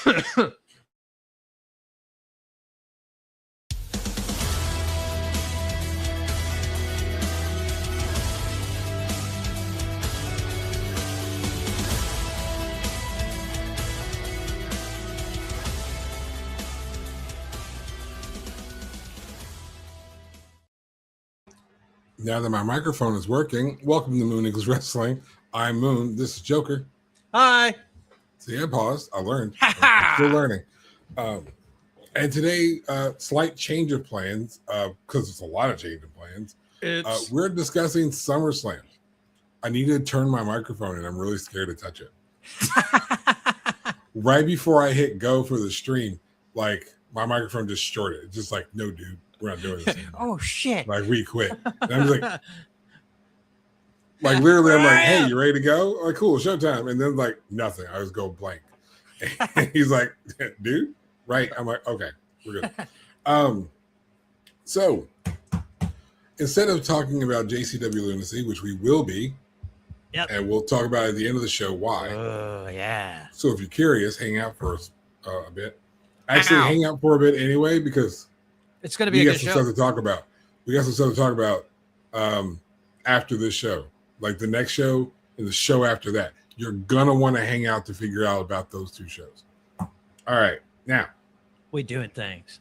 Now that my microphone is working, welcome to Moon Eagles Wrestling. I'm Moon. This is Joker. Hi. See, I paused. I learned. I'm still learning. And today, slight change of plans, because it's a lot of change of plans. We're discussing SummerSlam. I need to turn my microphone, and I'm really scared to touch it. Right before I hit go for the stream, like, my microphone just shorted. It's just like, no, dude, we're not doing this anymore. Oh, shit. Like, we quit. And I'm just like literally, I'm like, hey, you ready to go? Like, cool, showtime. And then, like, nothing. I just go blank. And he's like, dude, right? I'm like, okay, we're good. So instead of talking about JCW lunacy, which we will be, and we'll talk about at the end of the show why. Oh, yeah. So if you're curious, hang out for a bit. Actually, hang out for a bit anyway, because it's going to be a good show. We got some stuff to talk about. We got some stuff to talk about after this show. Like the next show and the show after that. You're going to want to hang out to figure out about those two shows. All right. Now. We're doing things.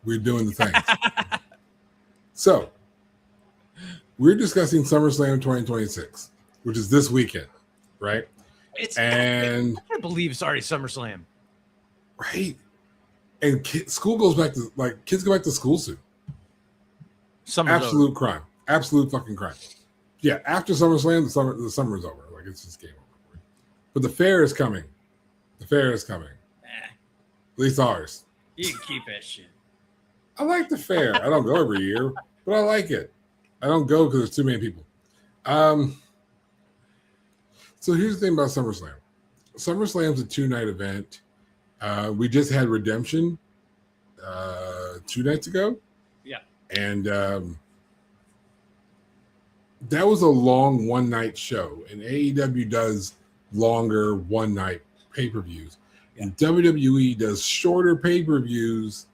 We're doing the things. So, we're discussing SummerSlam 2026, which is this weekend, right? I can't believe it's already SummerSlam. Right. And school goes back to, like, kids go back to school soon. Absolute crime. Absolute fucking crime. Yeah, after SummerSlam, the summer's over. Like, it's just game over. But the fair is coming. The fair is coming. At least ours. You can keep that shit. I like the fair. I don't go every year, but I like it. I don't go because there's too many people. So here's the thing about SummerSlam. SummerSlam's a 2-night event. We just had Redemption 2 nights ago. Yeah. And that was a long one-night show. And AEW does longer one-night pay-per-views. And WWE does shorter pay-per-views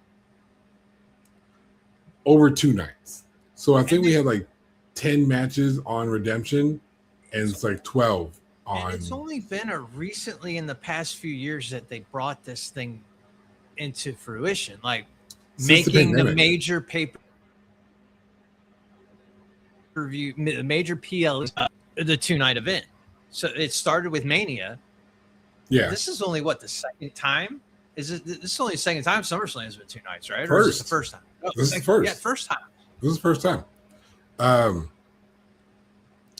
over 2 nights. So I think we had like 10 matches on Redemption, and it's like 12 on. And it's only been recently in the past few years that they brought this thing into fruition, like making the major pay-per-view, the major PL, the 2-night event. So it started with Mania. Yeah. This is only the second time? This is only the second time SummerSlam has been 2 nights, right? First. Or is this the first time? Oh, this is the first. Yeah, first time. This is the first time.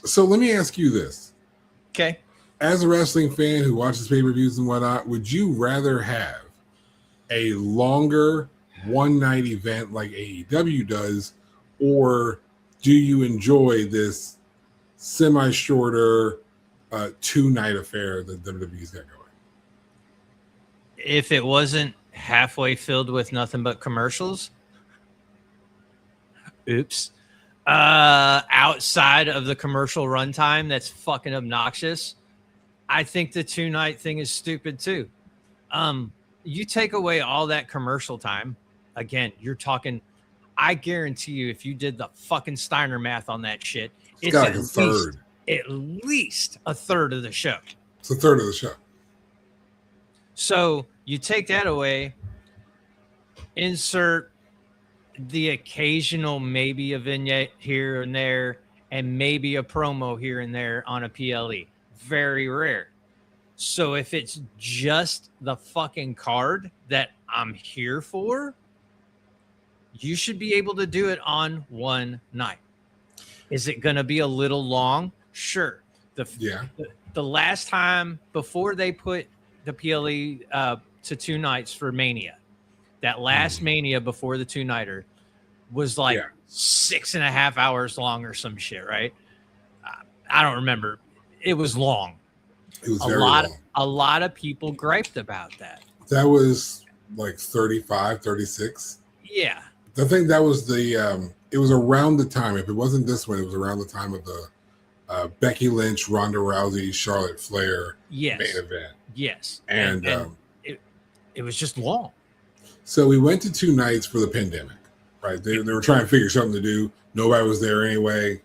So let me ask you this. Okay. As a wrestling fan who watches pay-per-views and whatnot, would you rather have a longer one-night event like AEW does, or do you enjoy this semi-shorter 2-night affair that WWE's got going? If it wasn't halfway filled with nothing but commercials, outside of the commercial runtime that's fucking obnoxious, I think the 2-night thing is stupid too. You take away all that commercial time, again, you're talking, I guarantee you, if you did the fucking Steiner math on that shit, it's got like a third. At least a third of the show. It's a third of the show. So you take that away, insert the occasional maybe a vignette here and there, and maybe a promo here and there on a PLE. Very rare. So if it's just the fucking card that I'm here for, you should be able to do it on one night. Is it going to be a little long? Sure. The last time before they put the PLE to 2 nights for Mania, that last Mania before the 2-nighter was like 6.5 hours long or some shit, right? I don't remember. It was long. It was very long. A lot of people griped about that. That was like 35, 36. Yeah. I think that was the it was around the time, if it wasn't this one, it was around the time of the Becky Lynch, Ronda Rousey, Charlotte Flair main event. Yes. And It was just long. So we went to 2 nights for the pandemic, right? They were trying to figure something to do. Nobody was there anyway.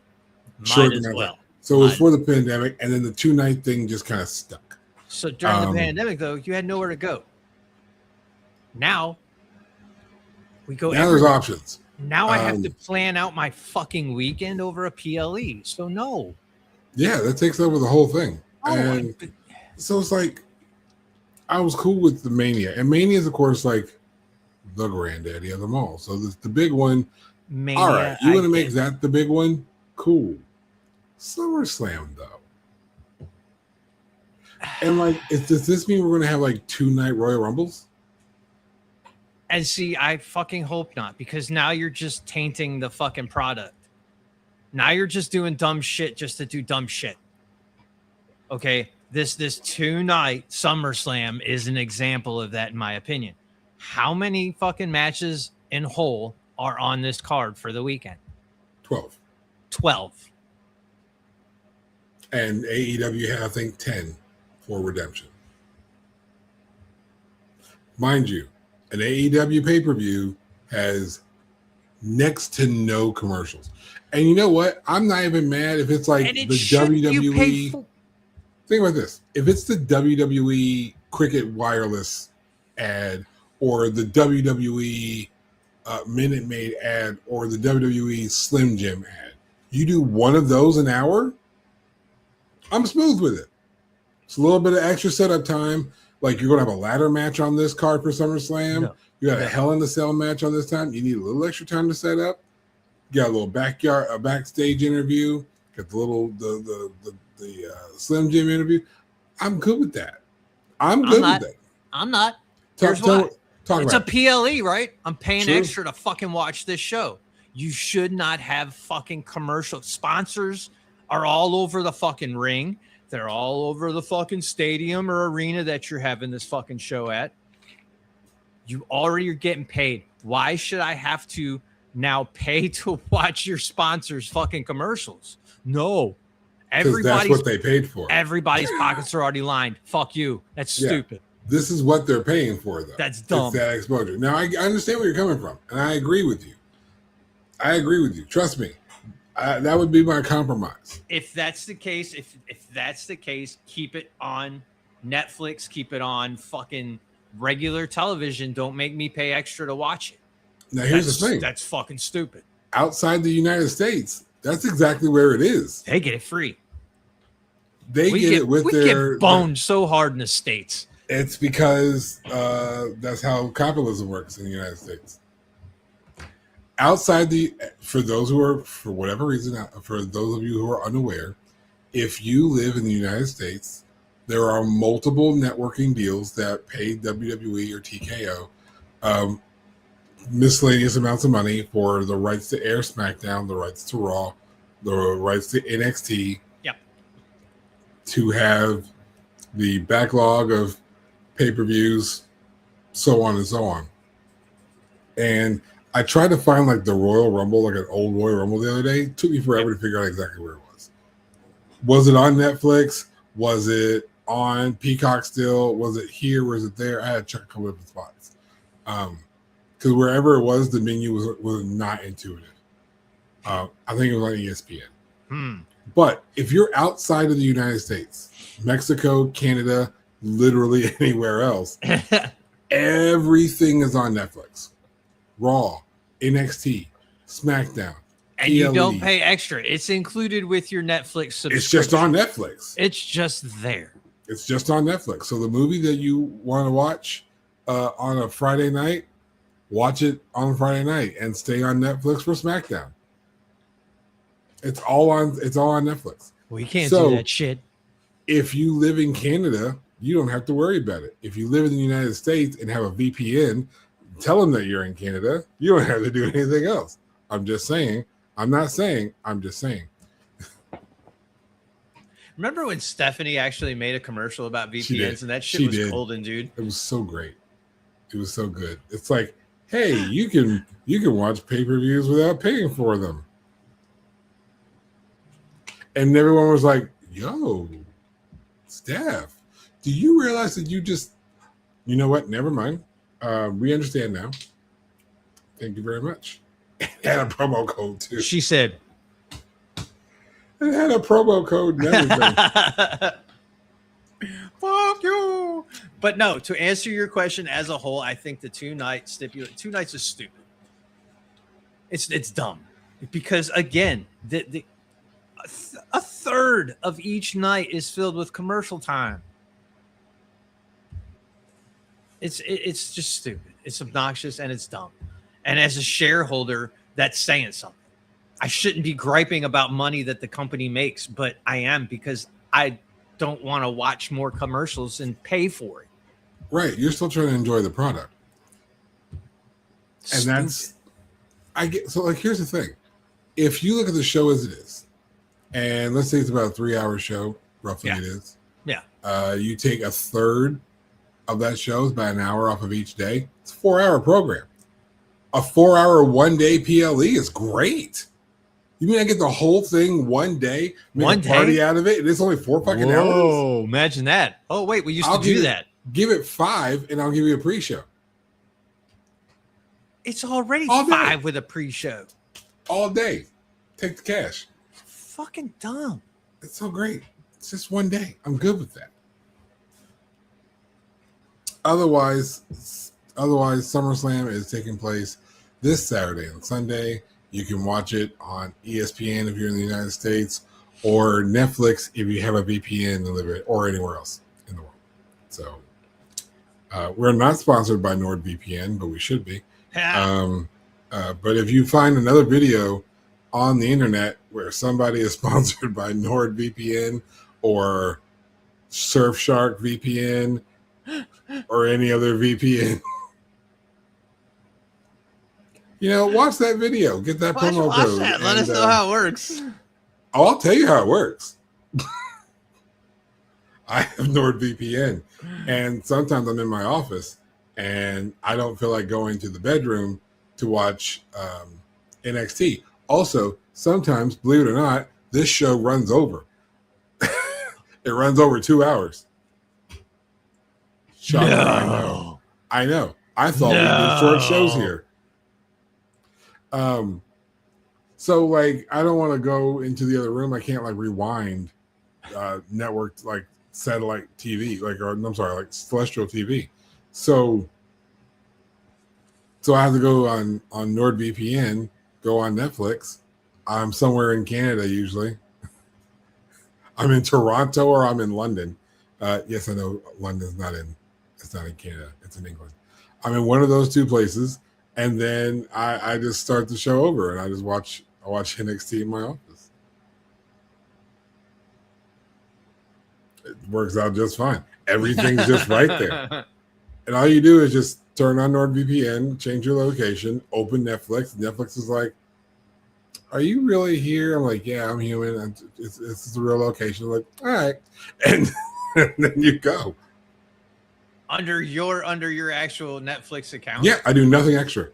Might as well. So it was for the pandemic, and then the 2-night thing just kind of stuck. So during the pandemic, though, you had nowhere to go. Now we go. Now there's options. Now I have to plan out my fucking weekend over a PLE. So no. Yeah, that takes over the whole thing. And so it's like, I was cool with the Mania. And Mania is, of course, like the granddaddy of them all. So the big one. Mania, all right, you want to make that the big one? Cool. SummerSlam, though. And like, does this mean we're going to have like 2-night Royal Rumbles? And see, I fucking hope not, because now you're just tainting the fucking product. Now you're just doing dumb shit just to do dumb shit. Okay, this 2-night SummerSlam is an example of that, in my opinion. How many fucking matches in whole are on this card for the weekend? 12. 12. And AEW had, I think, 10 for Redemption. Mind you, an AEW pay-per-view has next to no commercials. And you know what? I'm not even mad if it's like the WWE. Think about this. If it's the WWE Cricket Wireless ad or the WWE Minute Maid ad or the WWE Slim Jim ad, you do one of those an hour, I'm smooth with it. It's a little bit of extra setup time. Like, you're going to have a ladder match on this card for SummerSlam. No. You got a Hell in a Cell match on this time. You need a little extra time to set up. You got a little backstage interview. Got the little the Slim Jim interview. I'm good with that. I'm good with that. I'm not. Here's why. It's a PLE, right? I'm paying extra to fucking watch this show. You should not have fucking commercial sponsors are all over the fucking ring. They're all over the fucking stadium or arena that you're having this fucking show at. You already are getting paid. Why should I have to now pay to watch your sponsors' fucking commercials? No. Because that's what they paid for. Everybody's pockets are already lined. Fuck you. That's stupid. This is what they're paying for, though. That's dumb. It's that exposure. Now, I understand where you're coming from, and I agree with you. Trust me. That would be my compromise. If that's the case, keep it on Netflix, keep it on fucking regular television. Don't make me pay extra to watch it. Now, here's the thing. That's fucking stupid. Outside the United States, that's exactly where it is. They get it free. We get boned so hard in the States. It's because that's how capitalism works in the United States. For those who are, for whatever reason, for those of you who are unaware, if you live in the United States, there are multiple networking deals that pay WWE or TKO miscellaneous amounts of money for the rights to air SmackDown, the rights to Raw, the rights to NXT. Yep. To have the backlog of pay-per-views, so on and so on. And I tried to find like the Royal Rumble, like an old Royal Rumble the other day. It took me forever to figure out exactly where it was. Was it on Netflix? Was it on Peacock still? Was it here? Was it there? I had to check a couple of spots. Because wherever it was, the menu was not intuitive. I think it was on ESPN. But if you're outside of the United States, Mexico, Canada, literally anywhere else, everything is on Netflix. Raw, NXT, SmackDown, and PLE. You don't pay extra. It's included with your Netflix subscription. It's just on Netflix. It's just there. It's just on Netflix. So the movie that you want to watch on a Friday night, watch it on Friday night and stay on Netflix for SmackDown. It's all on Netflix. We can't do that shit. If you live in Canada, you don't have to worry about it. If you live in the United States and have a VPN, tell them that you're in Canada. You don't have to do anything else. I'm just saying. I'm not saying. I'm just saying. Remember when Stephanie actually made a commercial about VPNs and that shit was golden, dude? It was so great. It was so good. It's like, hey, you can watch pay-per-views without paying for them. And everyone was like, yo, Steph, do you realize that you just You know what? Never mind. We understand now. Thank you very much. It had a promo code too. She said, It had a promo code and everything. "Fuck you." But no, to answer your question as a whole, I think the 2 nights is stupid. It's dumb because again, a third of each night is filled with commercial time. It's just stupid. It's obnoxious and it's dumb. And as a shareholder, that's saying something. I shouldn't be griping about money that the company makes, but I am because I don't want to watch more commercials and pay for it. Right. You're still trying to enjoy the product. And Stupid. that's, I get, so like, here's the thing. If you look at the show as it is, and let's say it's about a 3-hour show, roughly Yeah. it is. Yeah. You take a third of that show, is about an hour off of each day. It's a 4-hour program. A 4-hour 1-day PLE is great. You mean I get the whole thing one day, make One a party day? out of it, and it's only 4 fucking hours? Whoa, imagine that. Oh, wait, we used I'll to do give that. Give it 5, and I'll give you a pre-show. It's already All day. 5 with a pre-show. All day. Take the cash. Fucking dumb. It's so great. It's just one day. I'm good with that. Otherwise, SummerSlam is taking place this Saturday and Sunday. You can watch it on ESPN if you're in the United States, or Netflix if you have a VPN and live it, or anywhere else in the world. So we're not sponsored by NordVPN, but we should be. But if you find another video on the internet where somebody is sponsored by NordVPN or Surfshark VPN or any other VPN, watch that video. Get that promo code. Let us know how it works. Oh, I'll tell you how it works. I have NordVPN, and sometimes I'm in my office, and I don't feel like going to the bedroom to watch NXT. Also, sometimes, believe it or not, this show runs over. It runs over 2 hours. Shocker, No. I know. I thought we did short shows here. So like I don't want to go into the other room. I can't like rewind network like satellite TV, like celestial TV. So I have to go on NordVPN, go on Netflix. I'm somewhere in Canada usually. I'm in Toronto or I'm in London. Yes, I know London's it's not in Canada, it's in England. I'm in one of those two places, and then I just start the show over and I watch NXT in my office. It works out just fine. Everything's just right there. And all you do is just turn on NordVPN, change your location, open Netflix. Netflix is like, "Are you really here?" I'm like, "Yeah, I'm human. This is a real location." I'm like, "All right," and then you go under your actual Netflix account. Yeah, I do nothing extra.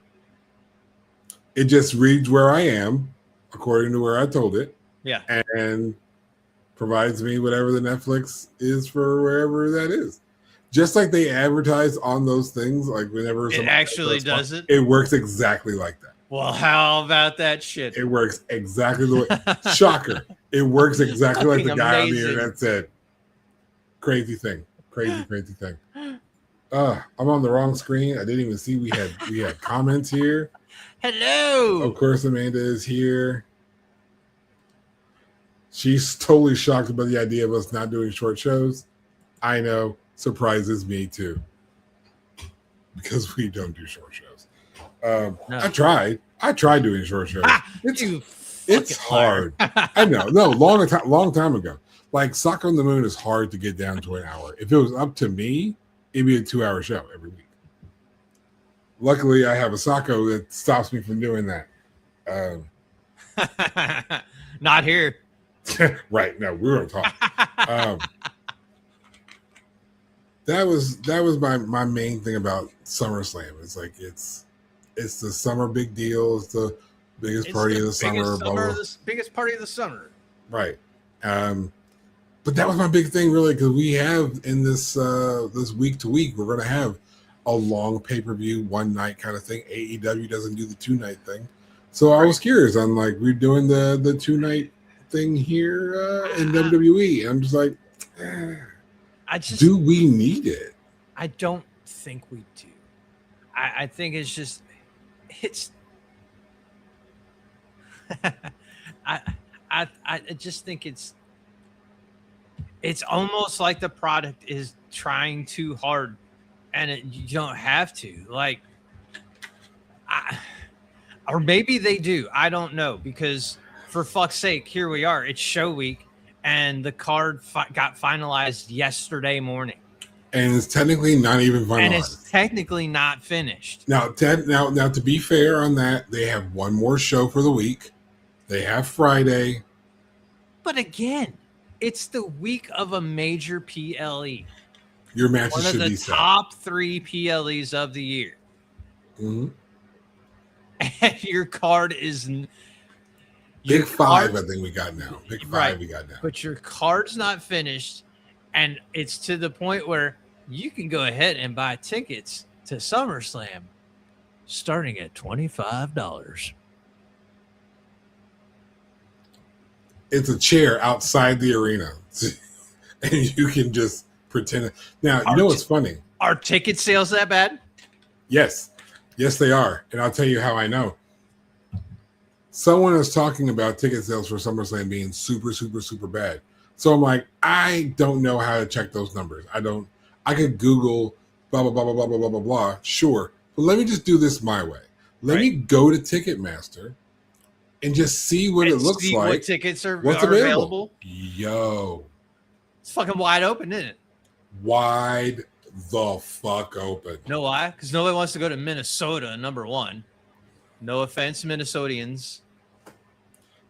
It just reads where I am according to where I told it. Yeah, and provides me whatever the Netflix is for wherever that is. Just like they advertise on those things, like whenever it actually does it. It works exactly like that. Well, how about that shit? It works exactly the way. Shocker! It works exactly like the guy on the internet said. Crazy thing. Crazy thing. I'm on the wrong screen. I didn't even see we had comments here. Hello. Of course, Amanda is here. She's totally shocked about the idea of us not doing short shows. I know, surprises me too, because we don't do short shows. No. I tried doing short shows. It's hard. I know. No, long time ago. Like Soccer on the Moon is hard to get down to an hour. If it was up to me, it'd be a 2-hour show every week. Luckily, I have a Socko that stops me from doing that. Not here. Right. No, we were talking. That was my main thing about SummerSlam. It's like it's the summer big deal. It's the biggest party of the summer. Biggest party of the summer. Right. But that was my big thing, really, because we have in this this week to week, we're going to have a long pay-per-view, one night kind of thing. AEW doesn't do the 2-night thing. So I was curious. I'm like, we're doing the 2-night thing here in WWE. I'm just like, do we need it? I don't think we do. I think it's just, I just think it's almost like the product is trying too hard, and you don't have to. Like, or maybe they do. I don't know, because for fuck's sake, here we are. It's show week, and the card got finalized yesterday morning. And it's technically not even finalized. And it's technically not finished. Now, now, to be fair on that, they have one more show for the week. They have Friday. But again, it's the week of a major PLE. Your matches should be set. One of the top 3 PLEs of the year. Mm-hmm. And your card is... Big 5, I think we got now. Big 5 we got now. But your card's not finished. And it's to the point where you can go ahead and buy tickets to SummerSlam starting at $25. It's a chair outside the arena. And you can just pretend. Now, you know what's funny? Are ticket sales that bad? Yes. Yes, they are. And I'll tell you how I know. Someone is talking about ticket sales for SummerSlam being super, super, super bad. So I'm like, I don't know how to check those numbers. I could Google blah, blah, blah, blah, blah, blah, blah, blah, blah. Sure. But let me just do this my way. Let me go to Ticketmaster and just see what it looks like. What tickets are available. Yo. It's fucking wide open, isn't it? Wide the fuck open. Know why? Because nobody wants to go to Minnesota, number one. No offense, Minnesotians.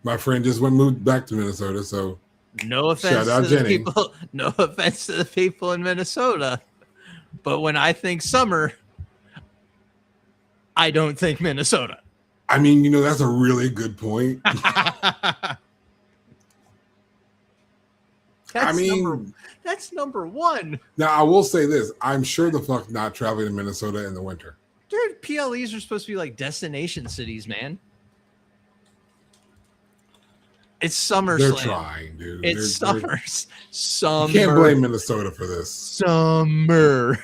My friend just moved back to Minnesota, so... No offense to the people. No offense to the people in Minnesota, but when I think summer, I don't think Minnesota. I mean, you know, that's a really good point. That's number one. Now, I will say this: I'm sure the fuck not traveling to Minnesota in the winter. Dude, PLEs are supposed to be like destination cities, man. It's SummerSlam. They're trying, dude. It's summer. You can't blame Minnesota for this. Summer.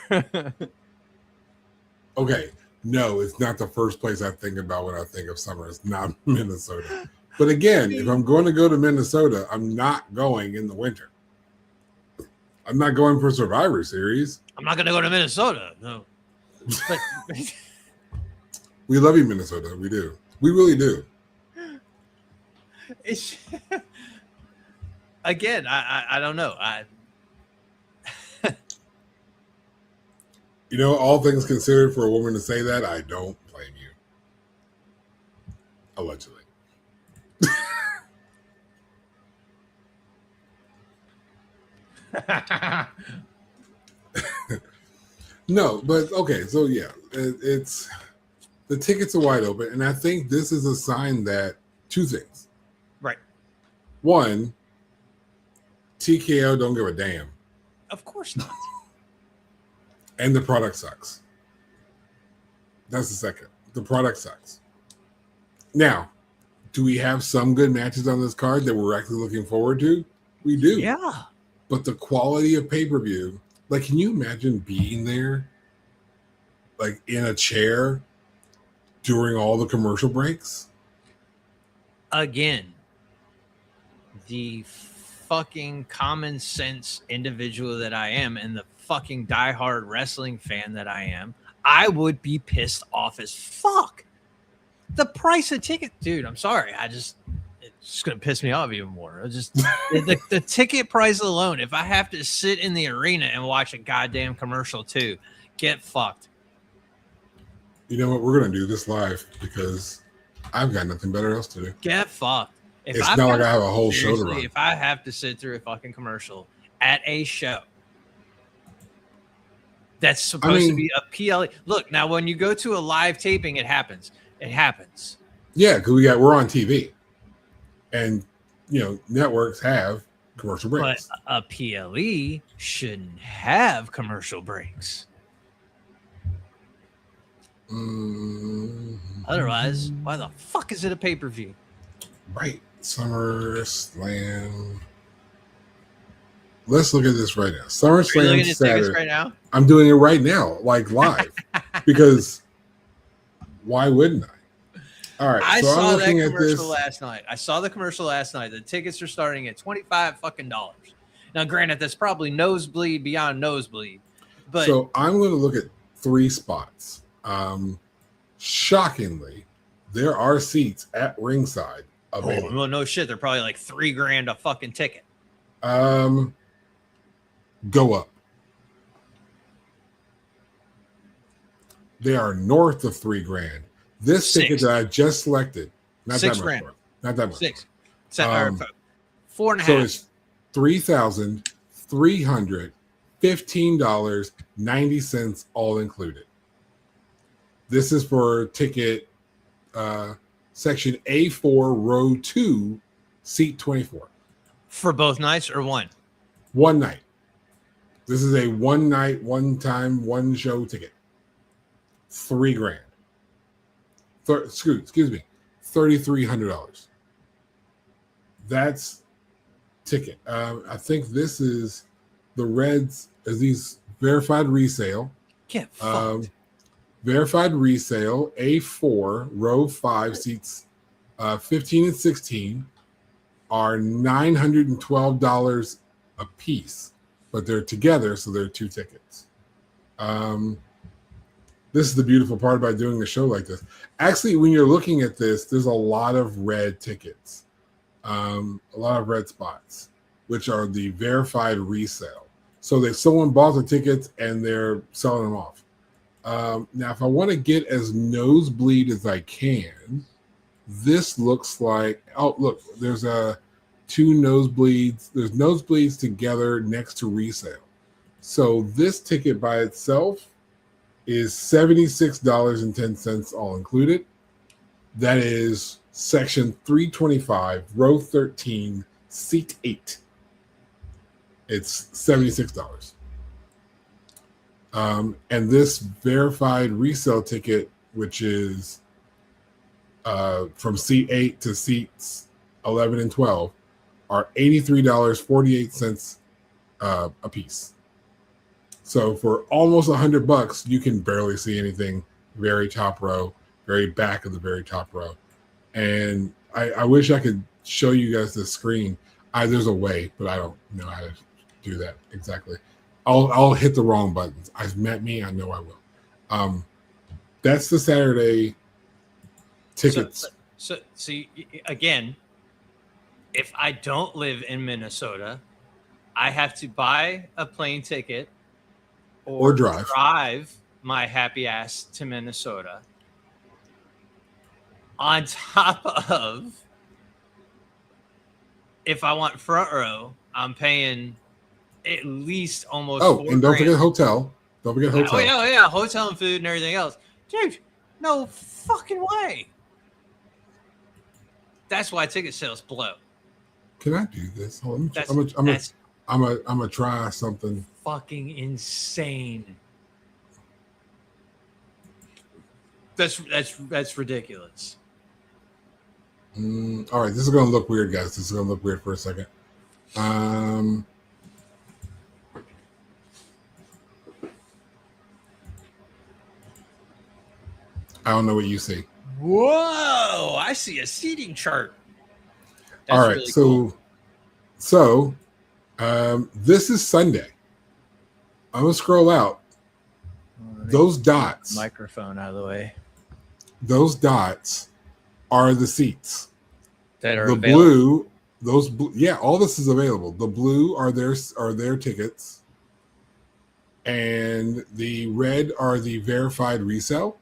Okay. No, it's not the first place I think about when I think of summer. It's not Minnesota. But again, if I'm going to go to Minnesota, I'm not going in the winter. I'm not going for Survivor Series. I'm not going to go to Minnesota. No. But we love you, Minnesota. We do. We really do. It's again, I don't know. You know, all things considered, for a woman to say that, I don't blame you. Allegedly. No, but okay, so yeah, it's the tickets are wide open, and I think this is a sign that two things. Right. One, TKO don't give a damn. Of course not. And the product sucks. That's the second. The product sucks. Now, do we have some good matches on this card that we're actually looking forward to? We do. Yeah. But the quality of pay-per-view, like, can you imagine being there, like, in a chair during all the commercial breaks? Again, the fucking common sense individual that I am and the fucking diehard wrestling fan that I am, I would be pissed off as fuck. The price of ticket, dude, I'm sorry. It's just going to piss me off even more. The ticket price alone, if I have to sit in the arena and watch a goddamn commercial too, get fucked. You know what? We're going to do this live because I've got nothing better else to do. Get fucked. It's not like I have a whole show to run. If I have to sit through a fucking commercial at a show that's supposed to be a PLE. Look, now when you go to a live taping, it happens. It happens. Yeah, because we're on TV. And, you know, networks have commercial But breaks. a PLE shouldn't have commercial breaks. Otherwise, why the fuck is it a pay-per-view? Right. SummerSlam. Let's look at this right now. Are you SummerSlam looking at tickets Saturday. right now? I'm doing it right now, like live, because why wouldn't I? All right. I so I'm saw that looking at commercial this. last night. I saw the commercial last night. The tickets are starting at $25 fucking. Now, granted, that's probably nosebleed beyond nosebleed, but So I'm going to look at 3 spots. Shockingly, there are seats at ringside available. well, no shit, they're probably like $3,000 a fucking ticket. Go up. They are north of $3,000. This ticket that I just selected, not that much more. Not that much. $6. $4.5. So it's $3,315.90 all included. This is for ticket section A4, row 2, seat 24. For both nights or one? One night. This is a one night, one time, one show ticket. $3,000. Excuse me, $3,300. That's ticket. I think this is the Reds as these verified resale. Get fucked. Verified resale A4 row 5 seats 15 and 16 are $912 a piece, but they're together, so they're 2 tickets. This is the beautiful part about doing a show like this. Actually, when you're looking at this, there's a lot of red tickets, a lot of red spots, which are the verified resale. So that someone bought the tickets and they're selling them off. Now, if I want to get as nosebleed as I can, this looks like, oh, look, there's 2 nosebleeds. There's nosebleeds together next to resale. So this ticket by itself is $76.10 all included. That is section 325, row 13, seat 8. It's $76. And this verified resale ticket, which is from seat 8 to seats 11 and 12, are $83.48 a piece. So for almost $100, you can barely see anything. Very top row, very back of the very top row. And I wish I could show you guys the screen. There's a way, but I don't know how to do that exactly. I'll hit the wrong buttons. I've met me. I know I will. That's the Saturday tickets. So again, if I don't live in Minnesota, I have to buy a plane ticket or drive my happy ass to Minnesota. On top of, if I want front row, I'm paying at least almost. And don't forget hotel. Don't forget hotel. Oh yeah, hotel and food and everything else, dude. No fucking way. That's why ticket sales blow. Can I do this? Hold on. I'm gonna try something. Fucking insane. That's ridiculous. All right, this is gonna look weird, guys. This is gonna look weird for a second. I don't know what you see. Whoa! I see a seating chart. That's all right, really cool. So this is Sunday. I'm gonna scroll out. Those dots. Microphone out of the way. Those dots are the seats. That are the available. blue. Yeah, all this is available. The blue are their tickets, and the red are the verified resale.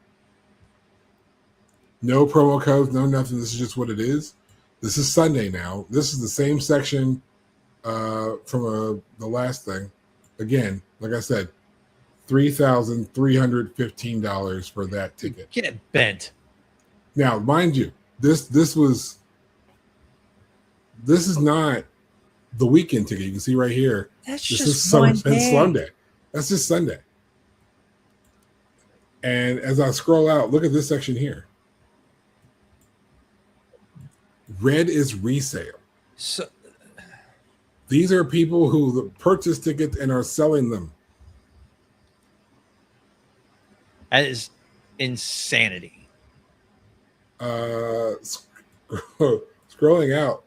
No promo codes, no nothing. This is just what it is. This is Sunday now. This is the same section from the last thing. Again, like I said, $3,315 for that ticket. Get bent. Now, mind you, this is not the weekend ticket. You can see right here. That's This just is one SummerSlam day. Sunday. That's just Sunday. And as I scroll out, look at this section here. Red is resale. So These are people who purchase tickets and are selling them. that is insanity. Scrolling out,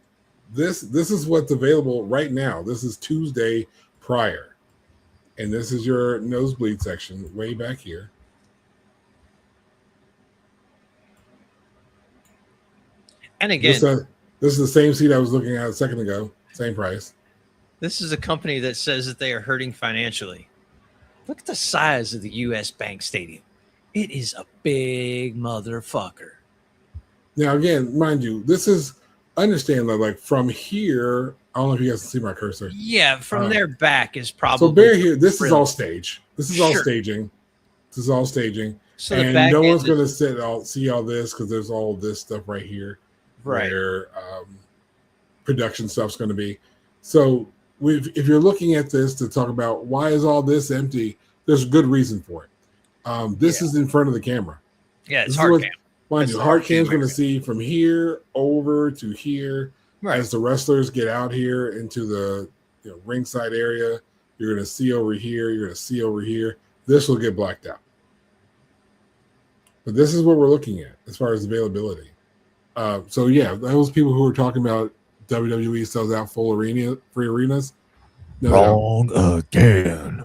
this is what's available right now. This is Tuesday prior, and this is your nosebleed section way back here. And again, this is the same seat I was looking at a second ago. Same price. this is a company that says that they are hurting financially. Look at the size of the U.S. Bank Stadium. It is a big motherfucker. Now, again, mind you, this is understand that like from here. I don't know if you guys can see my cursor. Yeah, from their back is probably. So bear here. This really, is all stage. This is all Sure. staging. This is all staging. So the And back no end one's is- going to see all this because there's all this stuff right here. Right. Where production stuff's going to be. So if you're looking at this to talk about why is all this empty, there's a good reason for it. This is in front of the camera. Yeah, it's This is hard what- cam. Mind That's you, the hard hard cam cam's going to right see from here over to here. Right. As the wrestlers get out here into the ringside area, you're going to see over here. You're going to see over here. This will get blacked out. But this is what we're looking at as far as availability. So yeah, those people who were talking about WWE sells out free arenas. No, Wrong again.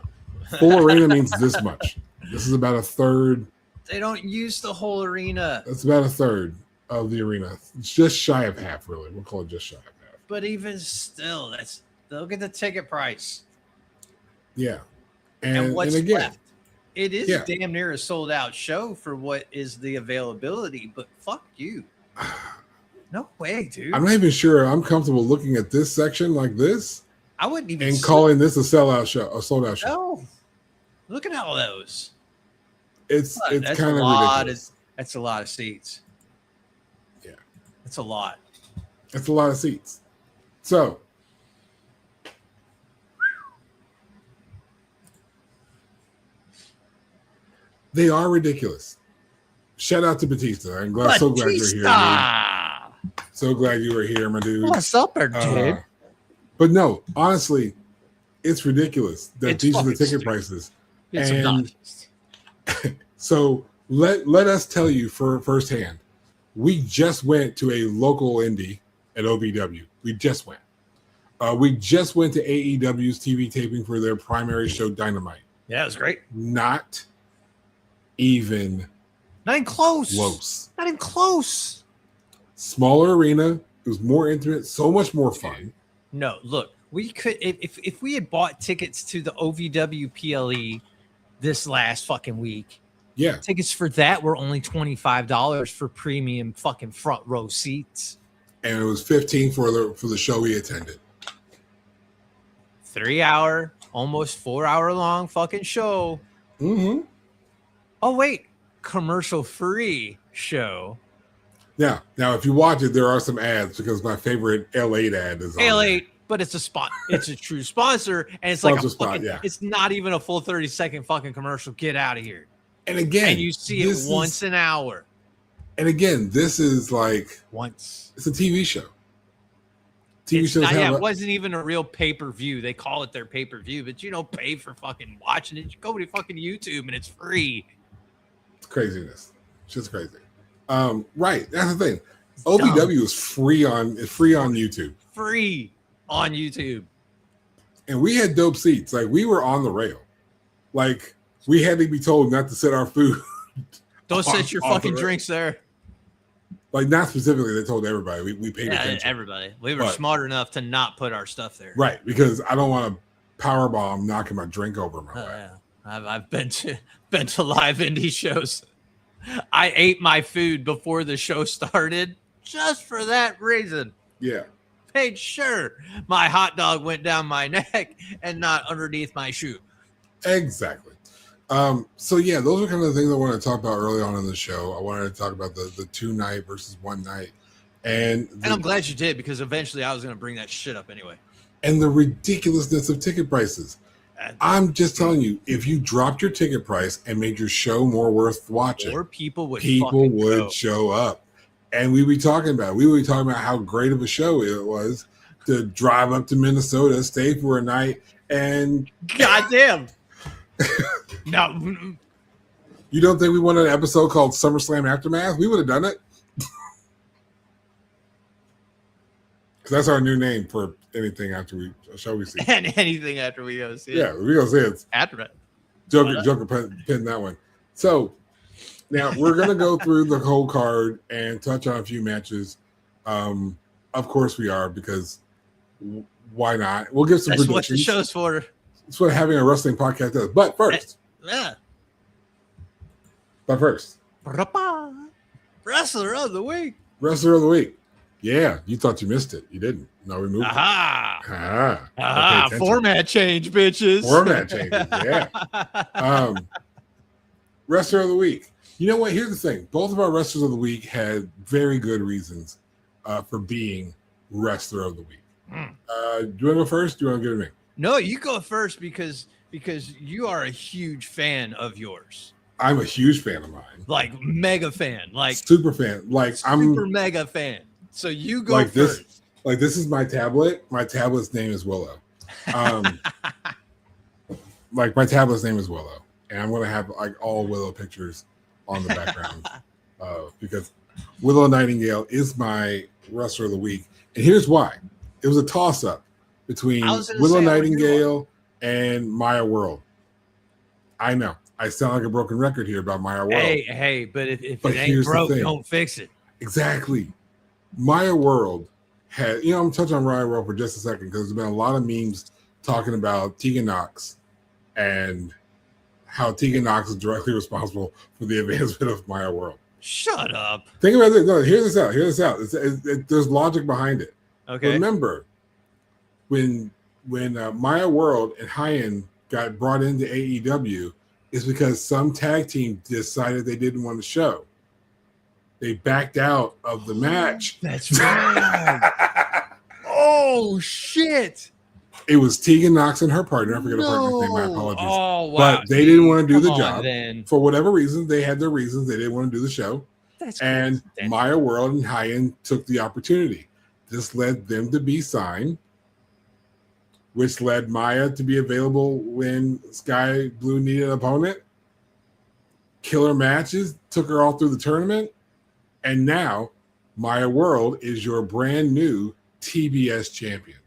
full arena means this much. This is about a third. They don't use the whole arena. That's about a third of the arena. It's just shy of half, really. We'll call it just shy of half. But even still, look at the ticket price. Yeah. And what's again, left. It is Yeah. damn near a sold out show for what is the availability, but fuck you. No way, dude. I'm not even sure I'm comfortable looking at this section like this I wouldn't even and calling this a sellout show, a sold out show. No. Look at all those. It's That's kind a of lot ridiculous. That's a lot of seats. Yeah. That's a lot. It's a lot of seats. So they are ridiculous. Shout out to Batista. I'm so glad you're here, dude. Batista! So glad you were here, my dude. What's up, there, dude? But no, honestly, it's ridiculous that It's these are the fucking ticket stupid. prices. It's and- obnoxious. So let us tell you firsthand. We just went to a local indie at OVW. We just went. We just went to AEW's TV taping for their primary show, Dynamite. Yeah, it was great. Not even Not even close. close. Not even close. Smaller arena. It was more intimate. So much more fun. No, look, we could if we had bought tickets to the OVW PLE this last fucking week, Yeah. tickets for that were only $25 for premium fucking front row seats. And it was 15 for the show we attended. 3 hour, almost 4 hour long fucking show. Mm-hmm. Oh wait, commercial free show. Now, if you watch it, there are some ads because my favorite L8 ad is on there. L8, but it's a spot. It's a true sponsor, and it's like Sponsor a spot, fucking, yeah. it's not even a full 30-second fucking commercial. Get out of here. And again, And you see it once an hour. And again, this is like Once. it's a TV show. TV It's shows not, have it wasn't even a real pay-per-view. They call it their pay-per-view, but you don't pay for fucking watching it. You go to fucking YouTube and it's free. it's craziness. It's just crazy. Right. That's the thing. It's OVW dumb. is free on YouTube. Free on YouTube. And we had dope seats. Like we were on the rail. Like we had to be told not to set our food. Don't set your on the fucking rail. drinks there. Like not specifically, they told everybody. We paid Yeah, attention. everybody. We were But- smart enough to not put our stuff there. Right, because I don't want to power bomb knocking my drink over my way. Yeah. I've been to live indie shows. I ate my food before the show started just for that reason. Yeah. Made sure my hot dog went down my neck and not underneath my shoe. Exactly. So yeah, those are kind of the things I wanted to talk about early on in the show. I wanted to talk about the 2 night versus 1 night, and And I'm glad you did because eventually I was going to bring that shit up anyway. and the ridiculousness of ticket prices. I'm just telling you, if you dropped your ticket price and made your show more worth watching, More people would would go. show up. And we would be talking about how great of a show it was to drive up to Minnesota, stay for a night, and goddamn. No, you don't think we wanted an episode called SummerSlam Aftermath? We would have done it. Because that's our new name for anything after we see. And anything after we go see it. Yeah, we go see it. After it. Joker pinned that one. So now we're gonna go through the whole card and touch on a few matches. Of course we are, because why not? We'll give some That's predictions. what the show's for. That's what having a wrestling podcast does. But first, Yeah. Wrestler of the week. Wrestler of the week. Yeah, you thought you missed it. You didn't. No, we moved it. Okay, Format change, bitches. Format changes, yeah. Wrestler of the week. You know what? Here's the thing. Both of our wrestlers of the week had very good reasons for being wrestler of the week. Do you want to go first? Do you want to give it to me? No, you go first because you are a huge fan of yours. I'm a huge fan of mine. Like mega fan. Like super fan. Like super mega fan. So you go like first. This is my tablet. My tablet's name is Willow. Like my tablet's name is Willow. And I'm gonna have like all Willow pictures on the background. Because Willow Nightingale is my wrestler of the week. And here's why. It was a toss-up between Willow Nightingale and Maya World. I know. I sound like a broken record here about Maya World. Hey, but if it ain't broke, don't fix it. Exactly. Maya World had, I'm going to touch on Maya World for just a second because there's been a lot of memes talking about Tegan Nox and how Tegan Nox is directly responsible for the advancement of Maya World. Shut up. Think about this. No, hear this out. There's logic behind it. Okay. Remember, when Maya World and Hyen got brought into AEW, it's because some tag team decided they didn't want to show. They backed out of the match. That's right. Oh, shit. It was Tegan Nox and her partner. I forget her partner's name. My apologies. Oh, wow. But they didn't want to do the job. Then. For whatever reason, they had their reasons. They didn't want to do the show. And Maya World and Hyen took the opportunity. This led them to be signed, which led Maya to be available when Sky Blue needed an opponent. Killer matches, took her all through the tournament. And now Maya World is your brand new TBS champion.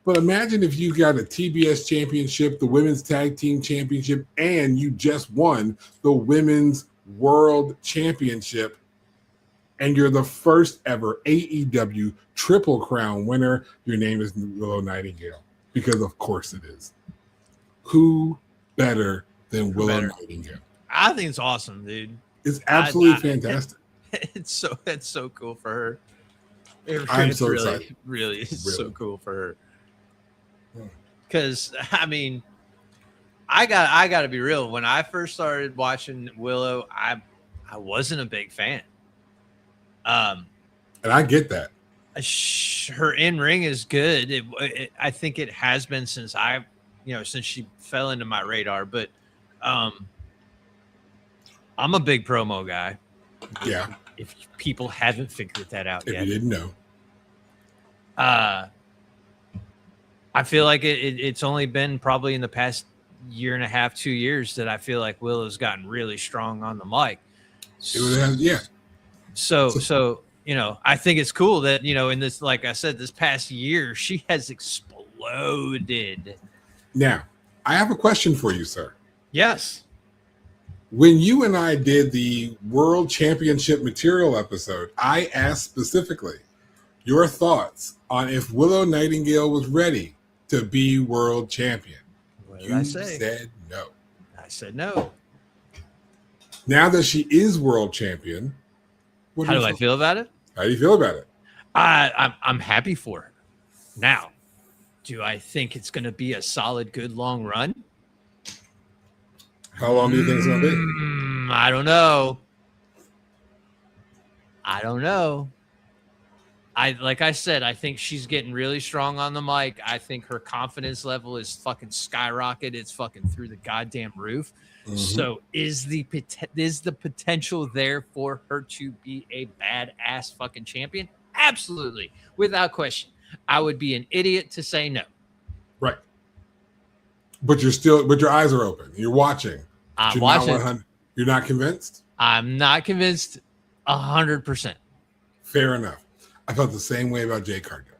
But imagine if you got a TBS championship, the women's tag team championship, and you just won the women's world championship, and you're the first ever AEW Triple Crown winner. Your name is Willow Nightingale, because of course it is. Who better than Willow Nightingale? I think it's awesome, dude. It's absolutely fantastic. It's so cool for her. I'm so excited. Really, it's so cool for her. Because I mean, I got to be real. When I first started watching Willow, I wasn't a big fan. And I get that. Her in ring is good. I think it has been since since she fell into my radar. But I'm a big promo guy. Yeah. If people haven't figured that out yet, if you didn't know, I feel like it's only been probably in the past year and a half, 2 years that I feel like Willow's gotten really strong on the mic. Yeah. So I think it's cool that in this, like I said, this past year she has exploded. Now, I have a question for you, sir. Yes. When you and I did the World Championship material episode, I asked specifically your thoughts on if Willow Nightingale was ready to be world champion. What did I say? Said no. I said no. Now that she is world champion, how do I feel about it? How do you feel about it? I'm happy for her. Now, do I think it's going to be a solid, good, long run? How long do you think it's going to be? I don't know. like I said, I think she's getting really strong on the mic. I think her confidence level is fucking skyrocketed. It's fucking through the goddamn roof. Mhm. So is the potential there for her to be a badass fucking champion? Absolutely, without question. I would be an idiot to say no. Right. But your eyes are open. You're watching. I'm You're watching. Not you're not convinced? I'm not convinced 100%. Fair enough. I felt the same way about Jade Cargill.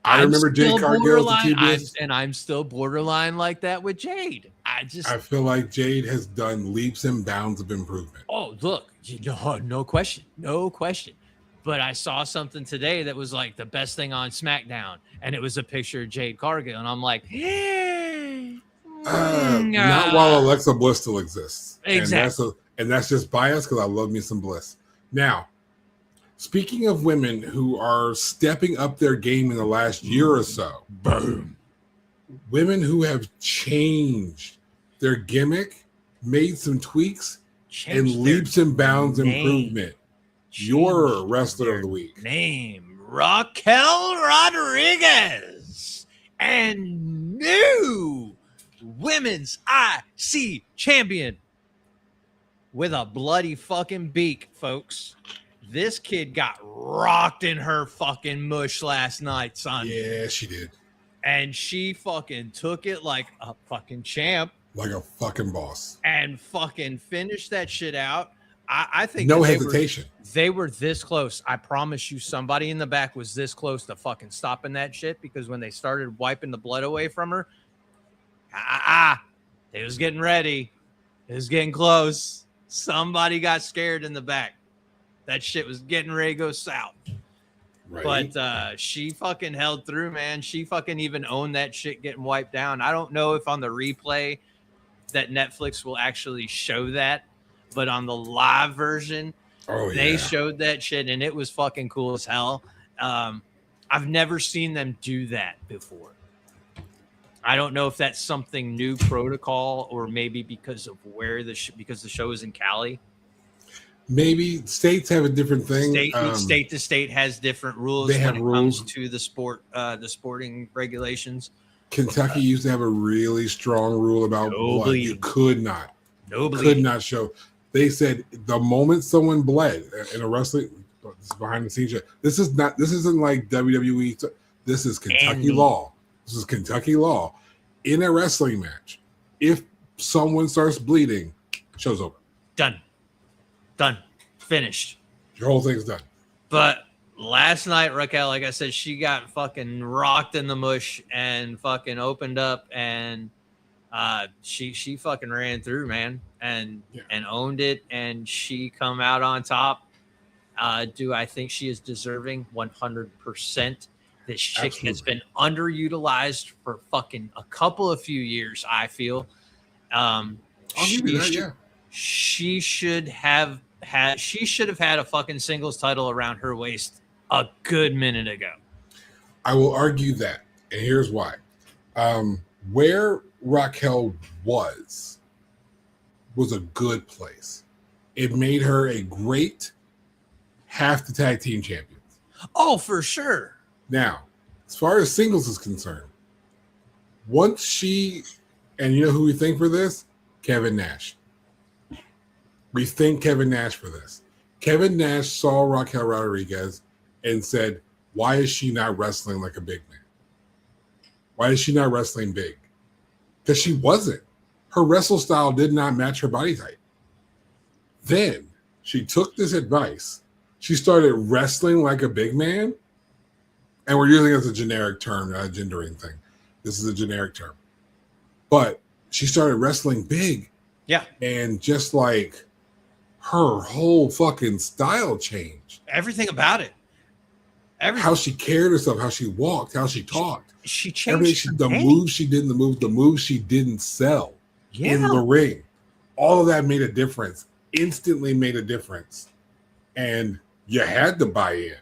I remember Jade Cargill as the TBS. And I'm still borderline like that with Jade. I feel like Jade has done leaps and bounds of improvement. Oh, look, no question. No question. But I saw something today that was like the best thing on SmackDown, and it was a picture of Jade Cargill, and I'm like, not while Alexa Bliss still exists. Exactly. And that's just bias because I love me some Bliss. Now, speaking of women who are stepping up their game in the last year or so, boom, women who have changed their gimmick, made some tweaks, and leaps and bounds improvement. Your wrestler of the week. Name Raquel Rodriguez and new women's IC champion with a bloody fucking beak, folks. This kid got rocked in her fucking mush last night, son. Yeah, she did. And she fucking took it like a fucking champ. Like a fucking boss. And fucking finished that shit out. I think no hesitation. They were this close. I promise you, somebody in the back was this close to fucking stopping that shit, because when they started wiping the blood away from her, it was getting ready. It was getting close. Somebody got scared in the back. That shit was getting ready to go south. Right. But she fucking held through, man. She fucking even owned that shit getting wiped down. I don't know if on the replay that Netflix will actually show that, but on the live version, they showed that shit, and it was fucking cool as hell. I've never seen them do that before. I don't know if that's something new protocol, or maybe because of where because the show is in Cali. Maybe states have a different thing. State to state has different rules when it comes to the sporting regulations. Kentucky used to have a really strong rule about blood. You could not show. They said the moment someone bled in a wrestling, this is behind the scenes shit. This isn't like WWE. This is Kentucky law. This is Kentucky law. In a wrestling match, if someone starts bleeding, show's over. Done. Finished. Your whole thing's done. But last night, Raquel, like I said, she got fucking rocked in the mush and fucking opened up, and she fucking ran through, man, and owned it, and she come out on top. Do I think she is deserving? 100%. This chick has been underutilized for fucking a couple of few years, I feel. She should have had a fucking singles title around her waist a good minute ago. I will argue that, and here's why. Where Raquel was a good place. It made her a great half the tag team champions. Oh, for sure. Now, as far as singles is concerned, once she, and you know who we think for this? Kevin Nash. We thank Kevin Nash for this. Kevin Nash saw Raquel Rodriguez and said, why is she not wrestling like a big man? Why is she not wrestling big? Because she wasn't. Her wrestle style did not match her body type. Then she took this advice. She started wrestling like a big man. And we're using it as a generic term, not a gendering thing. This is a generic term. But she started wrestling big. Yeah. And just like her whole fucking style changed. Everything about it. How she carried herself, how she walked, how she talked. She changed the moves she did, the moves she didn't sell in the ring. All of that made a difference. Instantly made a difference. And you had to buy in.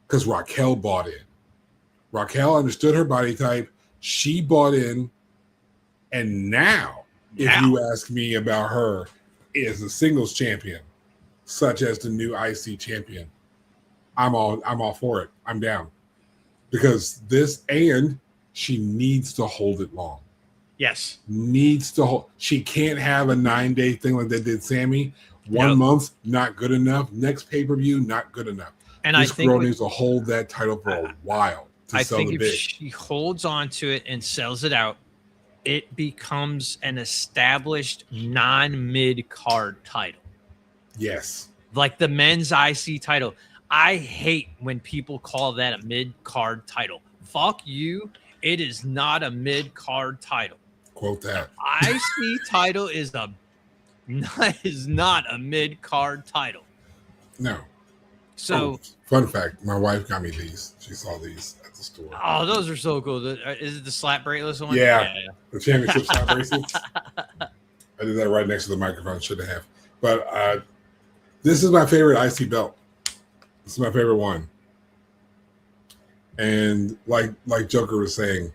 Because Raquel bought in. Raquel understood her body type. She bought in. And now, if you ask me about her, is a singles champion, such as the new IC champion. I'm all for it. I'm down because she needs to hold it long. Yes. Needs to hold. She can't have a 9-day thing like they did Sammy. 1 month, not good enough. Next pay-per-view, not good enough. And this I think girl needs to hold that title for a while to I sell think the if big. she holds on to it and sells it out, it becomes an established non-mid card title. Yes. Like the men's IC title. I hate when people call that a mid card title. Fuck you. It is not a mid card title. Quote that. IC title is not a mid card title. No. So fun fact, my wife got me these. She saw these at the store. Oh, those are so cool. Is it the slap bracelets one? Yeah. The championship slap bracelets. I did that right next to the microphone. Shouldn't have. But this is my favorite IC belt. This is my favorite one. And like Joker was saying,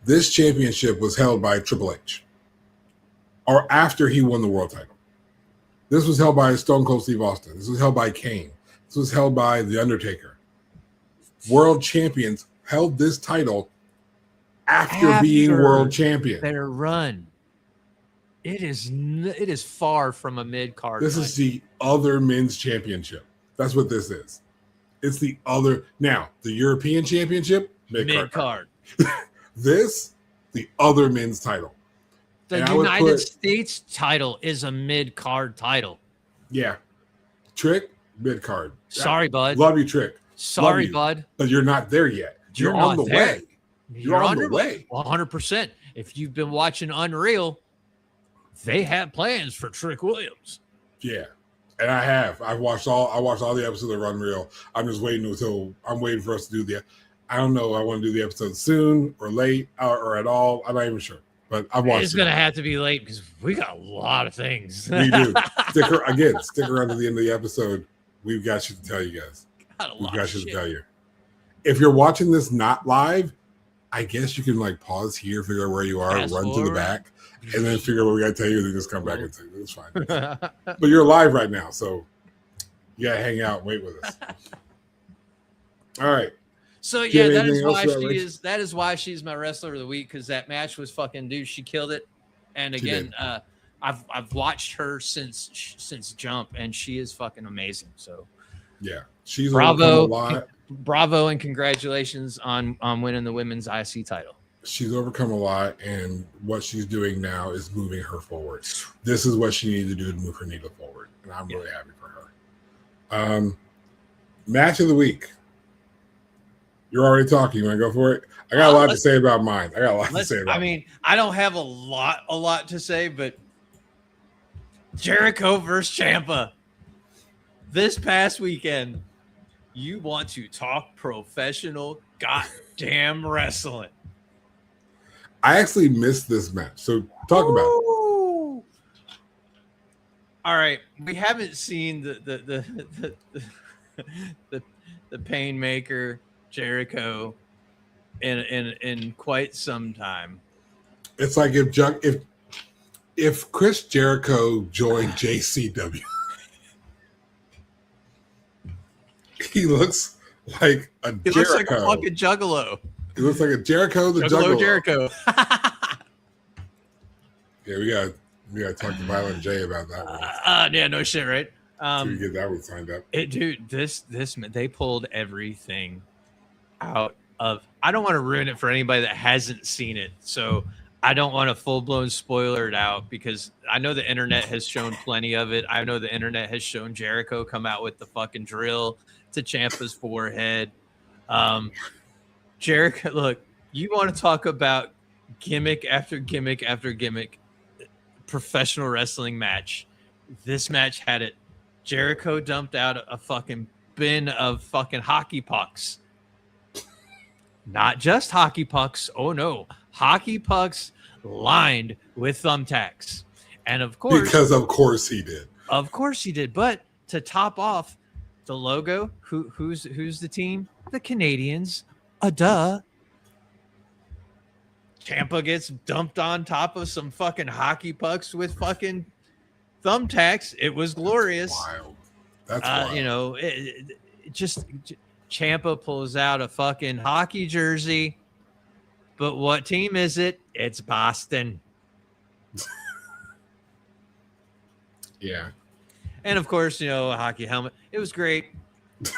this championship was held by Triple H. Or after he won the world title. This was held by Stone Cold Steve Austin. This was held by Kane. This was held by The Undertaker. World champions held this title after being world champion. Their run. It is far from a mid card. This is the other men's championship. That's what this is. It's the other. Now, the European championship, mid card. This, the other men's title. The United States title is a mid card title. Yeah. Trick, mid card. Sorry, bud. Love you, Trick. Sorry, bud. But you're not there yet. You're on the way. You're on the way. 100%. If you've been watching Unreal, they have plans for Trick Williams. Yeah. And I have. I watched all the episodes of Unreal. I'm just waiting for us to do I don't know. I want to do the episode soon or late or at all. I'm not even sure. But I've watched it. It's going to have to be late because we got a lot of things. We do. Stick around to the end of the episode. We've got shit to tell you guys. We've got shit to tell you. If you're watching this not live, I guess you can pause here, figure out where you are, run to the back, and then figure out what we got to tell you, and then just come back and tell you. It's fine. But you're live right now, so you got to hang out and wait with us. All right. So yeah, that is why she's my wrestler of the week, because that match was fucking she killed it. And again, I've watched her since Jump, and she is fucking amazing. So yeah, she's bravo and congratulations on winning the women's IC title. She's overcome a lot, and what she's doing now is moving her forward. This is what she needed to do to move her needle forward, and I'm really happy for her. Match of the week. You're already talking. You want to go for it? I got a lot to say about mine. I don't have a lot to say, but Jericho versus Ciampa this past weekend. You want to talk professional goddamn wrestling? I actually missed this match, so talk about it. All right, we haven't seen the Painmaker Jericho in quite some time. It's like if Chris Jericho joined JCW, he looks like a Jericho. He looks like a fucking juggalo. He looks like a Jericho the Juggalo. Jericho. Yeah, we got to talk to Violent J about that one. Yeah, no shit, right? So you get that one signed up. Dude, this they pulled everything out of. I don't want to ruin it for anybody that hasn't seen it, so I don't want to full-blown spoiler it out, because I know the internet has shown plenty of it. I know the internet has shown Jericho come out with the fucking drill to Ciampa's forehead. Jericho, look, you want to talk about gimmick after gimmick after gimmick, professional wrestling match. This match had it. Jericho dumped out a fucking bin of fucking hockey pucks. Not just hockey pucks. Oh no. Hockey pucks lined with thumbtacks. And of course, because of course he did. Of course he did. But to top off the logo, who's the team? The Canadians. Duh. Ciampa gets dumped on top of some fucking hockey pucks with fucking thumbtacks. It was glorious. Wild. That's wild. You know, just Ciampa pulls out a fucking hockey jersey, but what team is it? It's Boston. Yeah. And of course, you know, a hockey helmet. It was great.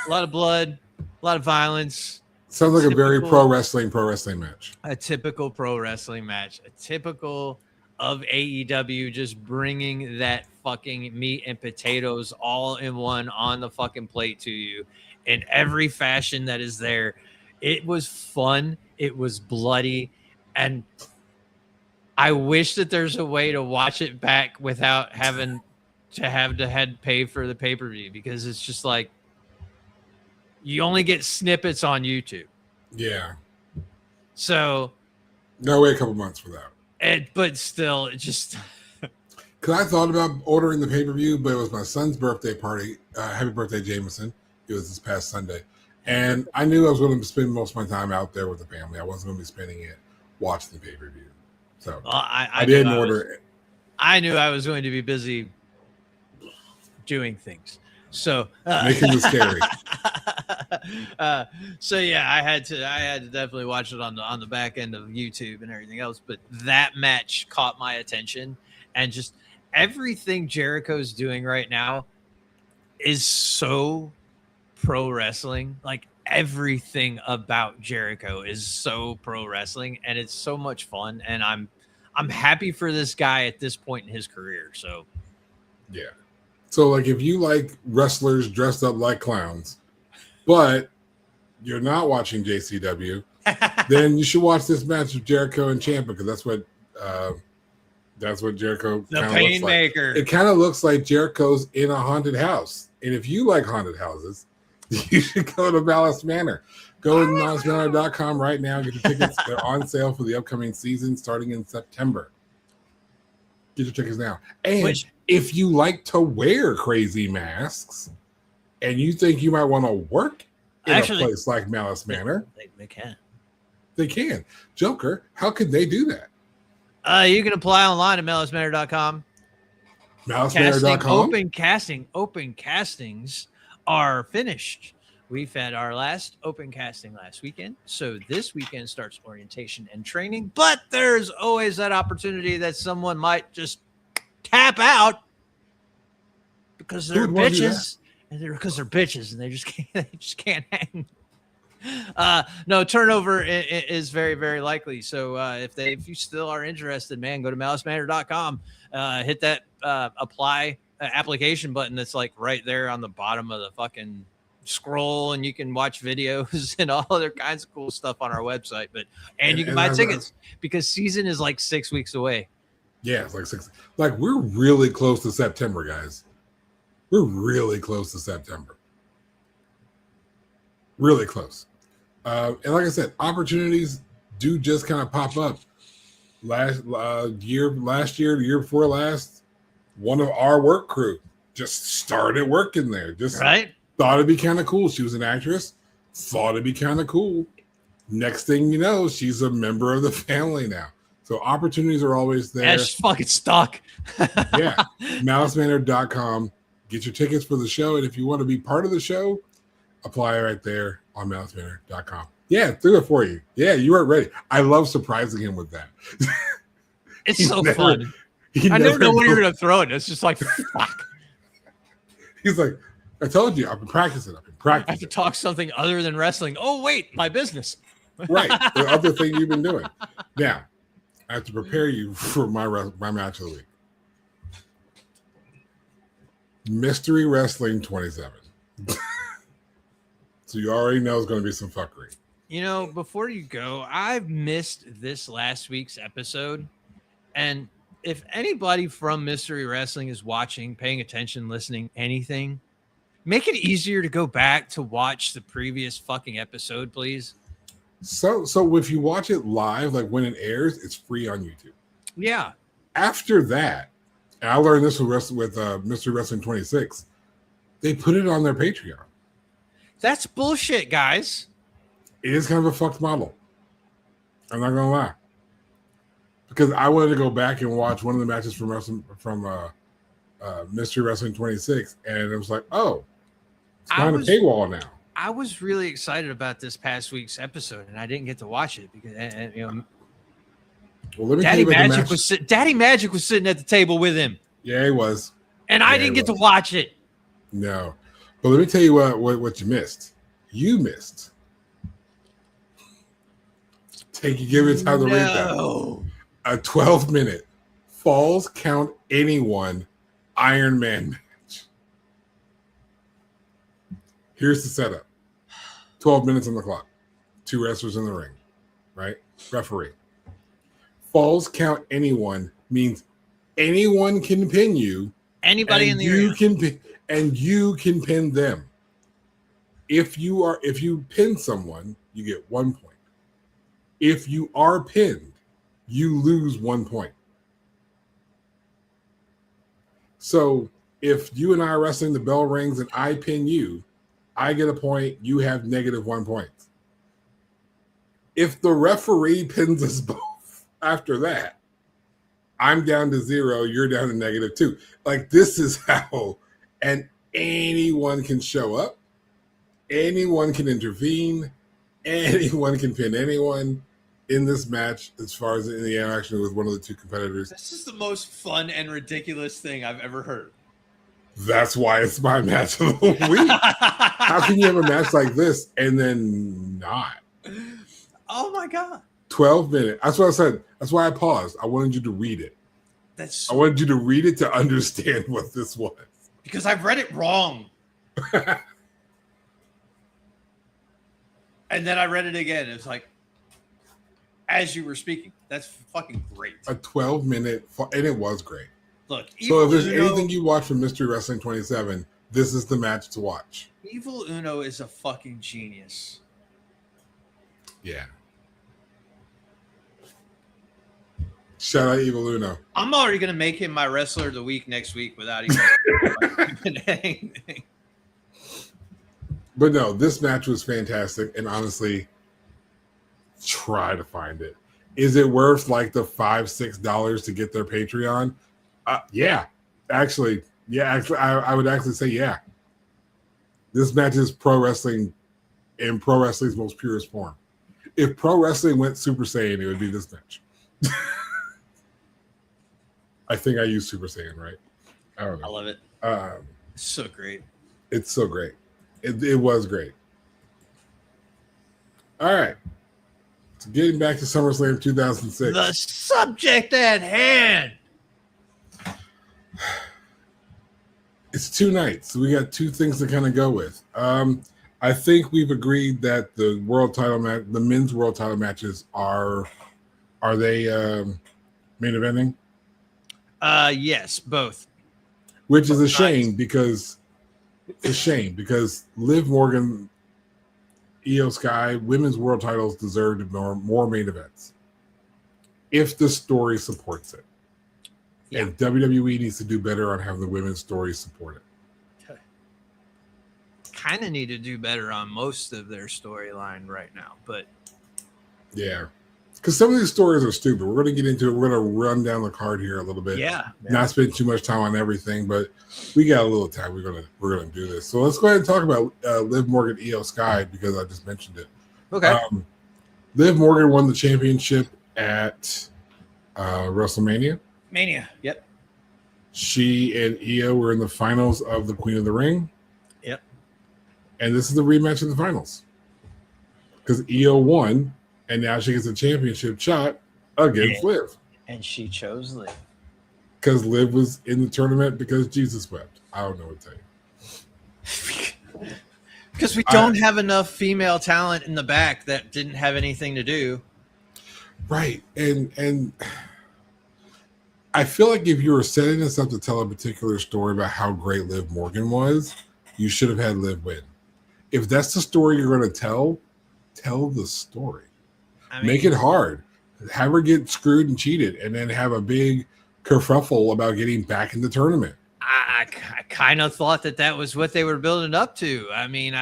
A lot of blood, a lot of violence. Sounds like a very pro wrestling match. A typical pro wrestling match. A typical of AEW, just bringing that fucking meat and potatoes all in one on the fucking plate to you in every fashion that is there. It was fun. It was bloody. And I wish that there's a way to watch it back without having to head pay for the pay-per-view, because it's just like you only get snippets on YouTube. Yeah. So no, wait a couple months for that. But still, it just because I thought about ordering the pay-per-view, but it was my son's birthday party. Happy birthday, Jameson. It was this past Sunday. And I knew I was going to spend most of my time out there with the family. I wasn't going to be spending it watching the pay-per-view. So I didn't order it. I knew I was going to be busy doing things. So making it scary. So yeah, I had to definitely watch it on the back end of YouTube and everything else. But that match caught my attention, and just everything Jericho's doing right now is so pro wrestling. Like everything about Jericho is so pro wrestling, and it's so much fun. And I'm happy for this guy at this point in his career. So yeah. So like if you like wrestlers dressed up like clowns, but you're not watching JCW, then you should watch this match of Jericho and Ciampa, because that's what Jericho the kind of looks like. It kind of looks like Jericho's in a haunted house. And if you like haunted houses, you should go to Malice Manor. Go to malicemanor.com right now. Get your tickets. They're on sale for the upcoming season starting in September. Get your tickets now. And if you like to wear crazy masks and you think you might want to work in a place like Malice Manor, they can. They can. Joker, how could they do that? You can apply online at malicemanor.com. Malicemanor.com? Open castings are finished. We've had our last open casting last weekend. So this weekend starts orientation and training, but there's always that opportunity that someone might just tap out because they're bitches, and because they're bitches and they just can't hang. No, turnover is very, very likely. So if you still are interested, man, go to malicemanor.com, hit that apply application button that's like right there on the bottom of the fucking scroll, and you can watch videos and all other kinds of cool stuff on our website. And you can buy tickets because season is like 6 weeks away. Yeah, it's like 6. Like we're really close to September, guys. We're really close to September. Really close. And like I said, opportunities do just kind of pop up. Last year, the year before last, one of our work crew just started working there. Just right. Thought it'd be kind of cool. She was an actress. Thought it'd be kind of cool. Next thing you know, she's a member of the family now. So opportunities are always there. Yeah, she's fucking stuck. Yeah. malicemanor.com. Get your tickets for the show. And if you want to be part of the show, apply right there on malicemanor.com. Yeah, do it for you. Yeah, you weren't ready. I love surprising him with that. It's so fun. I never know when you're going to throw it. It's just like, fuck. He's like, I told you, I've been practicing. I have to talk something other than wrestling. Oh, wait, my business. Right. The other thing you've been doing. Now, I have to prepare you for my match of the week. Mystery Wrestling 27. So you already know it's going to be some fuckery. You know, before you go, I've missed this last week's episode. And if anybody from Mystery Wrestling is watching, paying attention, listening, anything, make it easier to go back to watch the previous fucking episode, please. So if you watch it live, like when it airs, it's free on YouTube. Yeah. After that, and I learned this with Mystery Wrestling 26, they put it on their Patreon. That's bullshit, guys. It is kind of a fucked model. I'm not gonna lie, because I wanted to go back and watch one of the matches from Mystery Wrestling 26, and it was like, oh, It's behind a paywall now. I was really excited about this past week's episode, and I didn't get to watch it because Well, let me tell you about the match. Daddy Magic was sitting at the table with him. Yeah, he was. And I didn't get to watch it. No. But let me tell you what you missed. You missed. Give your time to read that. A 12-minute Falls Count Anyone Iron Man match. Here's the setup. 12 minutes on the clock. 2 wrestlers in the ring. Right? Referee. Falls Count Anyone means anyone can pin you. Anybody in the ring. And you can pin them. If you pin someone, you get 1 point. If you are pinned, you lose 1 point. So if you and I are wrestling, the bell rings and I pin you, I get a point, you have -1 point. If the referee pins us both after that, I'm down to 0, you're down to -2. Like, this is how, and anyone can show up, anyone can intervene, anyone can pin anyone in this match as far as in the interaction with one of the 2 competitors. This is the most fun and ridiculous thing I've ever heard. That's why it's my match of the week. How can you have a match like this and then not? Oh my God. 12 minutes. That's what I said. That's why I paused. I wanted you to read it. I wanted you to read it to understand what this was. Because I've read it wrong. And then I read it again. It's like, as you were speaking, that's fucking great. A 12-minute, and it was great. Look, so if there's anything you watch from Mystery Wrestling 27, this is the match to watch. Evil Uno is a fucking genius. Yeah. Shout out Evil Uno. I'm already going to make him my wrestler of the week next week without even anything. But no, this match was fantastic, and honestly, try to find it. Is it worth like the $5-6 to get their Patreon? Yeah, actually, I would actually say yeah. This match is pro wrestling in pro wrestling's most purest form. If pro wrestling went Super Saiyan, it would be this match. I think I used Super Saiyan, right? I don't know. I love it. It's so great. It's so great. It was great. All right. So getting back to SummerSlam 2006. The subject at hand. It's 2 nights. So we got 2 things to kind of go with. I think we've agreed that the world title match, the men's world title matches are they main eventing? Yes, both. Which is a shame because Liv Morgan, Io Sky, women's world titles deserve more main events if the story supports it. Yeah. And WWE needs to do better on having the women's story support it. Kind of need to do better on most of their storyline right now, but yeah, because some of these stories are stupid. We're going to get into it. We're going to run down the card here a little bit. Yeah. Not spend too much time on everything, but we got a little time. We're gonna do this. So let's go ahead and talk about Liv Morgan, Io Sky, because I just mentioned it. Okay. Liv Morgan won the championship at WrestleMania. Yep. She and Io were in the finals of the Queen of the Ring. Yep. And this is the rematch of the finals. Because Io won, and now she gets a championship shot against Liv. And she chose Liv. Because Liv was in the tournament because Jesus wept. I don't know what to tell you. Because we don't have enough female talent in the back that didn't have anything to do. Right. And I feel like if you were setting this up to tell a particular story about how great Liv Morgan was, you should have had Liv win. If that's the story you're going to tell the story. Make it hard. Have her get screwed and cheated, and then have a big kerfuffle about getting back in the tournament. I kind of thought that was what they were building up to. I mean,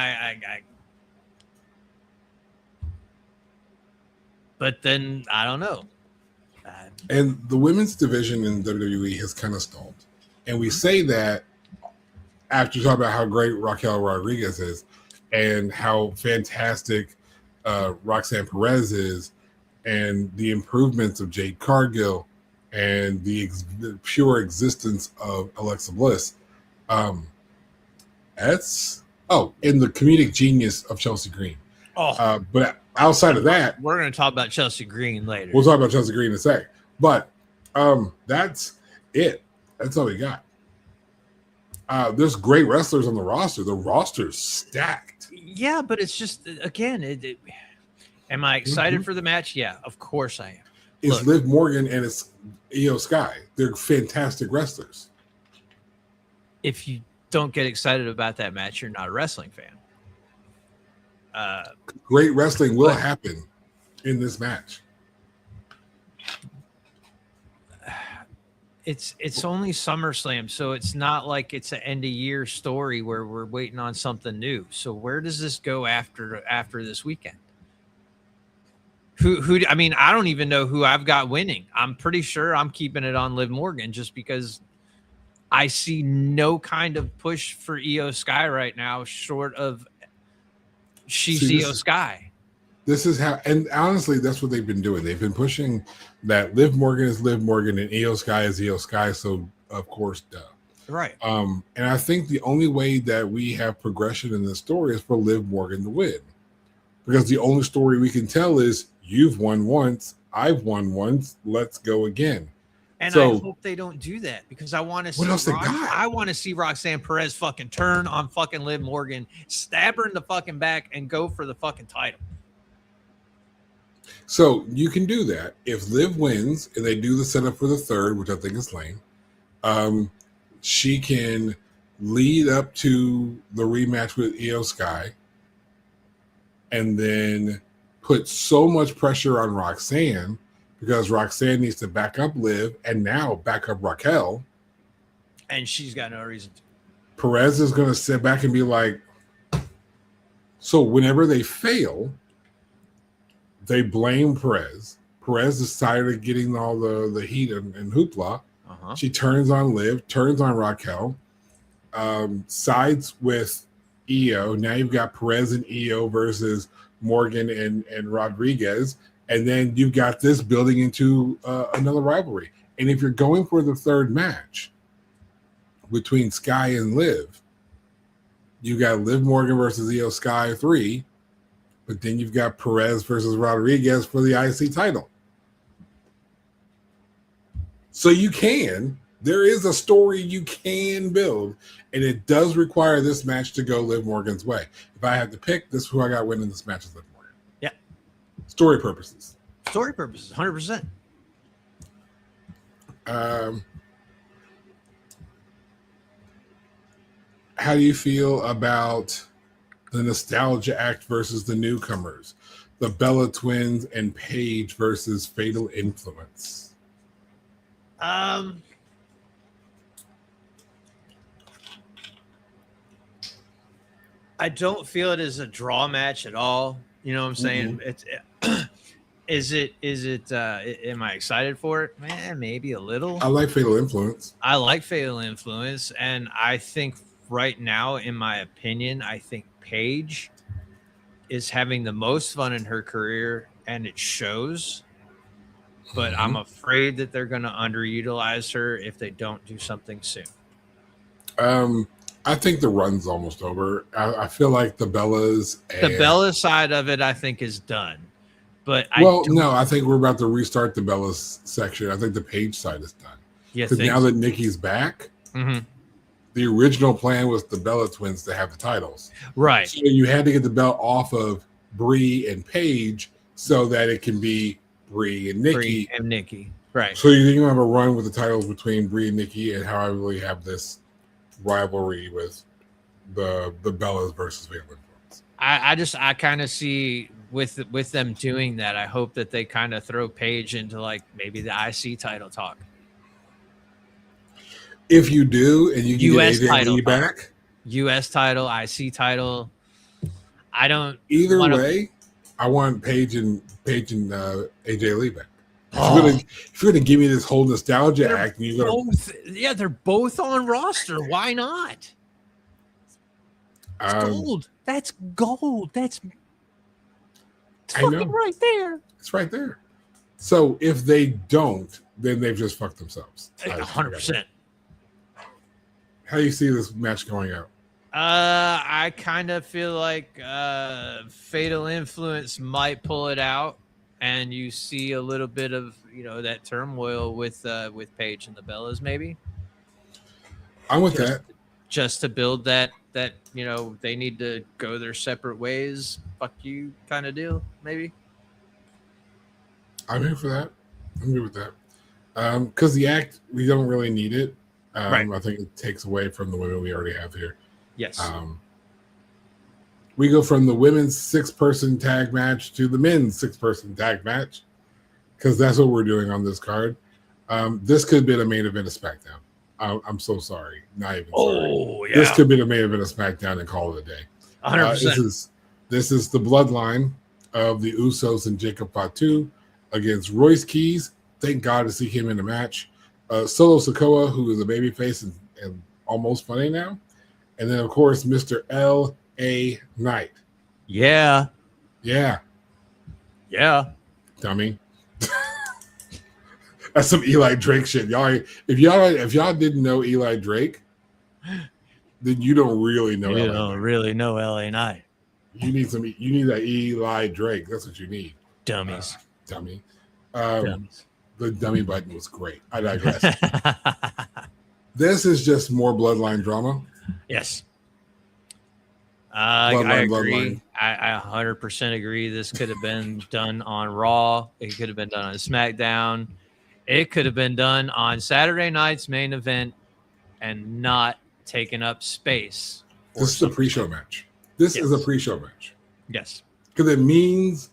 but then I don't know. And the women's division in WWE has kind of stalled. And we say that after talking about how great Raquel Rodriguez is and how fantastic Roxanne Perez is, and the improvements of Jade Cargill and the pure existence of Alexa Bliss. That's and the comedic genius of Chelsea Green. But outside of that, we're going to talk about Chelsea Green later. We'll talk about Chelsea Green in a sec. But that's it. That's all we got. There's great wrestlers on the roster. The roster's stacked. Yeah, but it's just, again, am I excited for the match? Yeah, of course I am. It's Liv Morgan and it's Io Sky. They're fantastic wrestlers. If you don't get excited about that match, you're not a wrestling fan. Great wrestling will happen in this match. It's only SummerSlam, so it's not like it's an end of year story where we're waiting on something new. So where does this go after this weekend? Who? I mean, I don't even know who I've got winning. I'm pretty sure I'm keeping it on Liv Morgan just because I see no kind of push for Io Sky right now, short of she's Io Sky. This is how, and honestly, that's what they've been doing. They've been pushing that Liv Morgan is Liv Morgan and Io Sky is Io Sky. So of course, duh. Right. And I think the only way that we have progression in this story is for Liv Morgan to win, because the only story we can tell is you've won once, I've won once, let's go again. And so, I hope they don't do that, because I want to see. What else they got? I want to see Roxanne Perez fucking turn on fucking Liv Morgan, stab her in the fucking back, and go for the fucking title. So you can do that if Liv wins and they do the setup for the third, which I think is lame. She can lead up to the rematch with Io Sky, and then put so much pressure on Roxanne, because Roxanne needs to back up Liv and now back up Raquel. And she's got no reason to. Perez is going to sit back and be like, so whenever they fail, they blame Perez. Perez is tired of getting all the heat and hoopla. She turns on Liv, turns on Raquel, sides with Io. Now you've got Perez and Io versus Morgan and Rodriguez. And then you've got this building into another rivalry. And if you're going for the third match between Sky and Liv, you got Liv Morgan versus Io Sky 3, but then you've got Perez versus Rodriguez for the IC title. So there is a story you can build, and it does require this match to go Liv Morgan's way. If I had to pick, this is who I got winning this match is Liv Morgan. Yeah. Story purposes. 100%. How do you feel about the Nostalgia Act versus the newcomers, the Bella Twins and Paige versus Fatal Influence? I don't feel it as a draw match at all. You know what I'm saying? Mm-hmm. Am I excited for it? Man, maybe a little. I like Fatal Influence. I like Fatal Influence, and I think right now, in my opinion, I think Paige is having the most fun in her career, and it shows. But I'm afraid that they're going to underutilize her if they don't do something soon. I think the run's almost over. I feel like the Bellas. The Bella side of it, I think, is done. But I think we're about to restart the Bellas section. I think the Paige side is done. Because now that Nikki's back, the original plan was the Bella Twins to have the titles. Right. So you had to get the belt off of Brie and Paige so that it can be Brie and Nikki. Right. So you think you have a run with the titles between Brie and Nikki, and how I really have this rivalry with the Bellas versus Fatal Influence. I kind of see with them doing that. I hope that they kind of throw Paige into like maybe the IC title talk. If you do, and you can US get AJ Lee back, US title, IC title. I don't. Either way, I want Paige and AJ Lee back. If you're gonna give me this whole nostalgia act, and you're gonna they're both on roster. Why not? It's gold. That's gold. That's I fucking know. right there. It's right there. So if they don't, then they've just fucked themselves. 100%. How do you see this match going out? I kind of feel like Fatal Influence might pull it out, and you see a little bit of that turmoil with Paige and the Bellas, maybe. I'm with that. Just to build that they need to go their separate ways. Fuck you, kind of deal, maybe. I'm here for that. I'm good with that. Because the act, we don't really need it. Right. I think it takes away from the women we already have here. Yes. We go from the women's 6-person tag match to the men's 6-person tag match because that's what we're doing on this card. This could have been a main event of SmackDown. I'm so sorry. Not even sorry. Yeah. This could have been a main event of SmackDown and call it a day. 100%. This is the bloodline of the Usos and Jacob Fatu against Royce Keys. Thank God to see him in the match. Solo Sikoa, who is a babyface and almost funny now. And then, of course, Mr. L.A. Knight. Yeah. Yeah. Yeah. Dummy. That's some Eli Drake shit. If y'all didn't know Eli Drake, then you don't really know You LA don't Knight. really know LA Knight. You need that Eli Drake. That's what you need. Dummies. Dummy. Dummies. The dummy button was great. I digress. This is just more bloodline drama. Yes. I agree. Bloodline. I 100% agree. This could have been done on Raw. It could have been done on SmackDown. It could have been done on Saturday night's main event and not taking up space. This is a pre-show match. This is a pre-show match. Yes. Because it means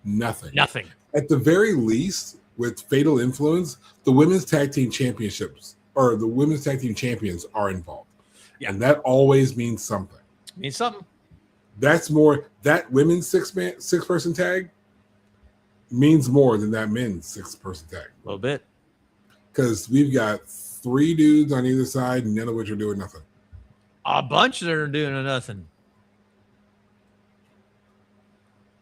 nothing. Nothing. At the very least, with Fatal Influence, the women's tag team championships or the women's tag team champions are involved. Yeah. And that always means something. Means something. That's more, that women's 6-person tag means more than that men's 6-person tag. A little bit. Because we've got 3 dudes on either side, none of which are doing nothing. A bunch that are doing nothing.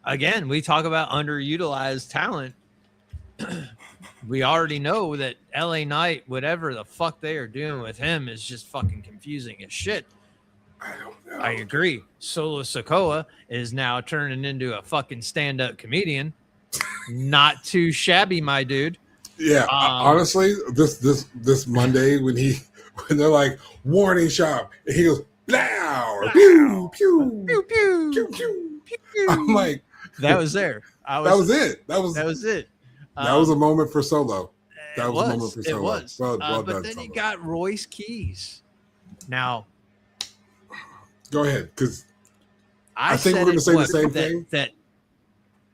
Again, we talk about underutilized talent. We already know that LA Knight, whatever the fuck they are doing with him, is just fucking confusing as shit. I don't know. I agree. Solo Sikoa is now turning into a fucking stand-up comedian. Not too shabby, my dude. Yeah, honestly, this Monday when they're like warning shot, and he goes blow, pew pew Pew pew pew pew. pew. I'm like, That was there. that was it. That was it. That was a moment for Solo. That It was a moment for Solo. It was. Well But done, then Solo. you got Royce Keys. Now, Go ahead, because I think said we're gonna it, say the what, same that- thing. That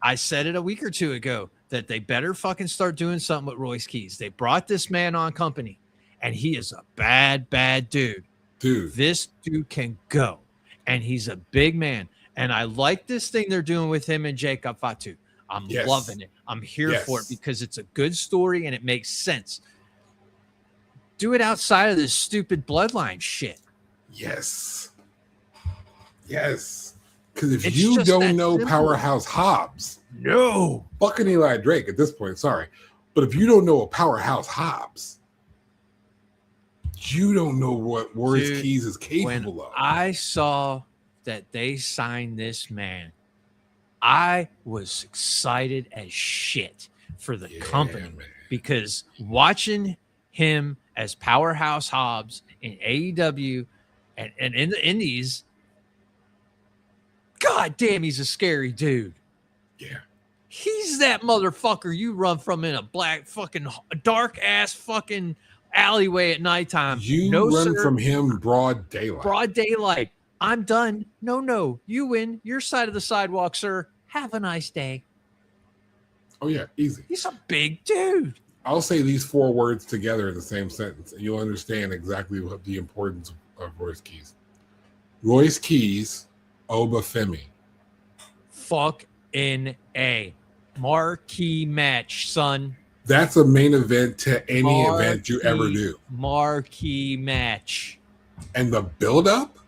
I said it a week or two ago that they better fucking start doing something with Royce Keys. They brought this man on company, and he is a bad, bad dude. dude, This dude can go, and he's a big man. And I like this thing they're doing with him and Jacob Fatu. I'm Yes. loving it. I'm here for it Yes. because it's a good story and it makes sense. Do it outside of this stupid bloodline shit. yes, because if It's you just don't that know simple. Powerhouse Hobbs, No. fucking Eli Drake at this point, sorry, but if you don't know a Powerhouse Hobbs, you don't know what Royce Dude, Keys is When capable of. I saw that they signed this man, I was excited as shit for the company man. because watching him as Powerhouse Hobbs in AEW and in the Indies, god damn, he's a scary dude. Yeah. He's that motherfucker you run from in a black fucking dark ass fucking alleyway at nighttime. You No, run sir. from him broad daylight. Broad daylight. I'm done. No. You win. Your side of the sidewalk, sir. Have a nice day. Oh yeah, easy. He's a big dude. I'll say these 4 words together in the same sentence, and you'll understand exactly what the importance of Royce Keys. Royce Keys, Oba Femi. Fuck in a marquee match, son. That's a main event to any event you ever Marquee- do. Marquee match. And the build-up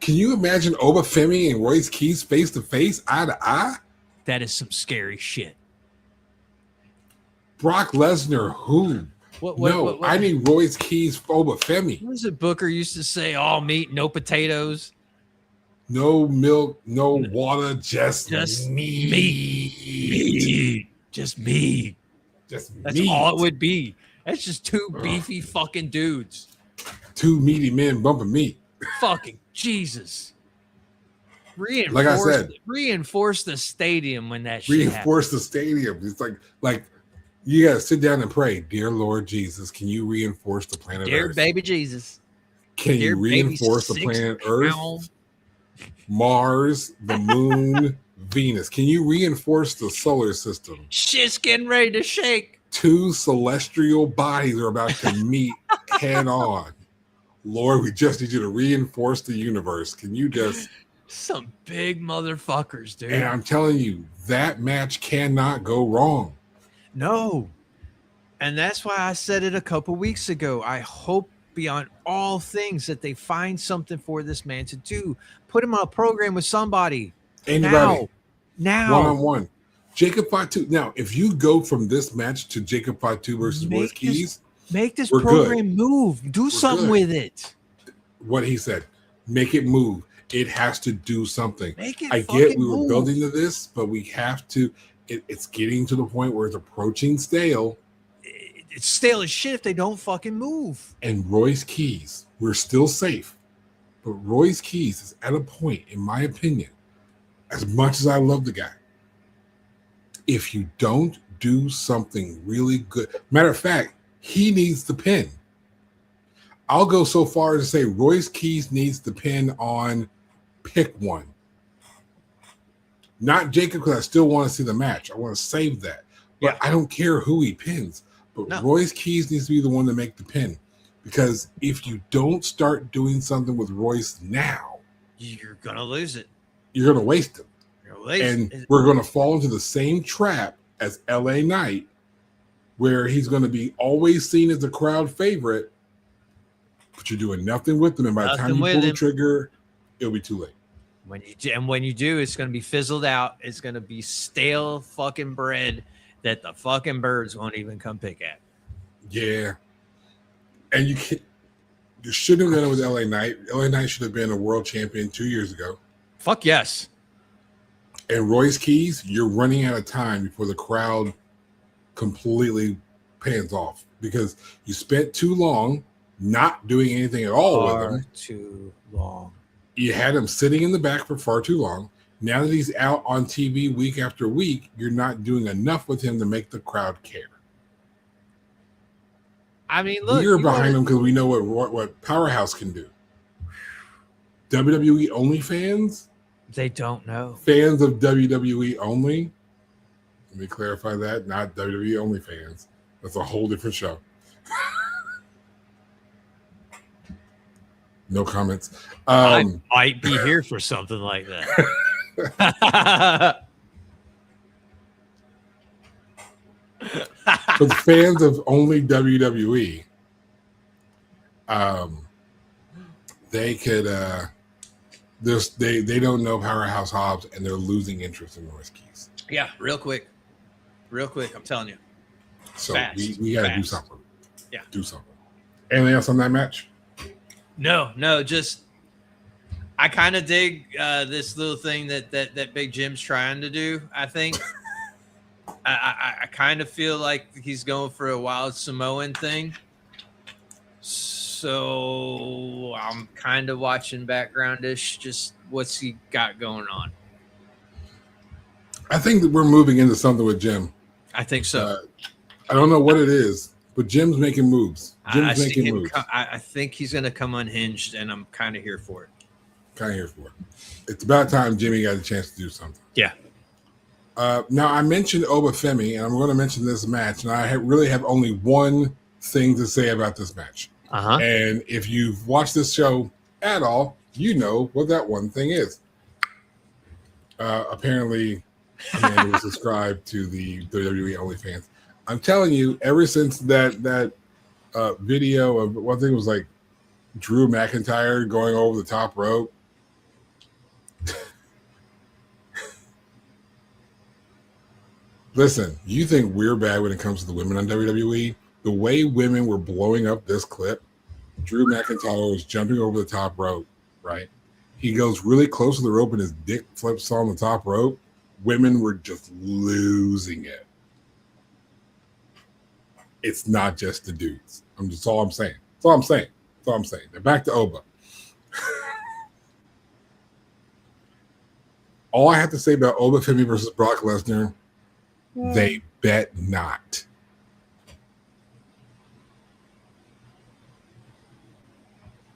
Can you imagine Oba Femi and Royce Keys face to face, eye to eye? That is some scary shit. Brock Lesnar, who? What? I need Royce Keys, Oba Femi. What was it Booker used to say? All meat, no potatoes. No milk, no water, just meat. Just meat. That's meat. all it would be. That's just two beefy fucking dudes. Two meaty men bumping meat. Fucking Jesus. Like I said, reinforce the stadium when that shit reinforce the stadium. It's like you gotta sit down and pray. Dear Lord Jesus, can you reinforce the planet Dear Earth? baby Jesus. Can you reinforce the planet Earth? Mars, the moon, Venus. Can you reinforce the solar system? Shit's getting ready to shake. Two celestial bodies are about to meet head on. Lord, we just need you to reinforce the universe. Can you just... Some big motherfuckers, dude. And I'm telling you, that match cannot go wrong. No. And that's why I said it a couple weeks ago. I hope beyond all things that they find something for this man to do. Put him on a program with somebody. Anybody. Now. One-on-one. Jacob Fatu. Now, if you go from this match to Jacob Fatu versus Royce Keys, make this program move. Do something with it. What he said, make it move. It has to do something. I get we were building to this, but we have to. It's getting to the point where it's approaching stale. It's stale as shit if they don't fucking move. And Royce Keys, we're still safe. But Royce Keys is at a point, in my opinion, as much as I love the guy, if you don't do something really good, matter of fact, he needs the pin. I'll go so far as to say Royce Keys needs the pin on pick one. Not Jacob, because I still want to see the match. I want to save that. But I don't care who he pins. But Royce Keys needs to be the one to make the pin. Because if you don't start doing something with Royce now, you're going to lose it. You're going to waste him. And we're going to fall into the same trap as LA Knight, where he's going to be always seen as the crowd favorite, but you're doing nothing with him. And by the time you pull the trigger, it'll be too late. When you do, it's going to be fizzled out. It's going to be stale fucking bread that the fucking birds won't even come pick at. Yeah. And you shouldn't have done it with LA Knight. LA Knight should have been a world champion 2 years ago. Fuck yes. And Royce Keys, you're running out of time before the crowd completely pans off because you spent too long not doing anything at all with him. Too long. You had him sitting in the back for far too long. Now that he's out on TV week after week, you're not doing enough with him to make the crowd care. I mean, look, we're behind him because we know what Powerhouse can do. WWE only fans? They don't know. Fans of WWE only? Let me clarify that. Not WWE only fans. That's a whole different show. No comments. I might be here for something like that. For the fans of only WWE, they could they don't know Powerhouse Hobbs and they're losing interest in Royce Keys. Yeah, real quick. I'm telling you. So we got to do something. Yeah, do something. Anything else on that match? No, just I kind of dig this little thing that Big Jim's trying to do. I think I kind of feel like he's going for a wild Samoan thing. So I'm kind of watching backgroundish, just what's he got going on. I think that we're moving into something with Jim. I think so. I don't know what it is, but Jim's making moves. I think he's going to come unhinged, and I'm kind of here for it. It's about time Jimmy got a chance to do something. Yeah. Now, I mentioned Oba Femi, and I'm going to mention this match, and I really have only one thing to say about this match. Uh-huh. And if you've watched this show at all, you know what that one thing is. Apparently, Amanda was subscribed to the WWE OnlyFans. I'm telling you, ever since that video of what I think was like Drew McIntyre going over the top rope Listen, you think we're bad when it comes to the women on WWE? The way women were blowing up this clip, Drew McIntyre was jumping over the top rope, right? He goes really close to the rope and his dick flips on the top rope. Women were just losing it. It's not just the dudes. That's all I'm saying. That's all I'm saying. That's all I'm saying. Now back to Oba. All I have to say about Oba Femi versus Brock Lesnar, they bet not.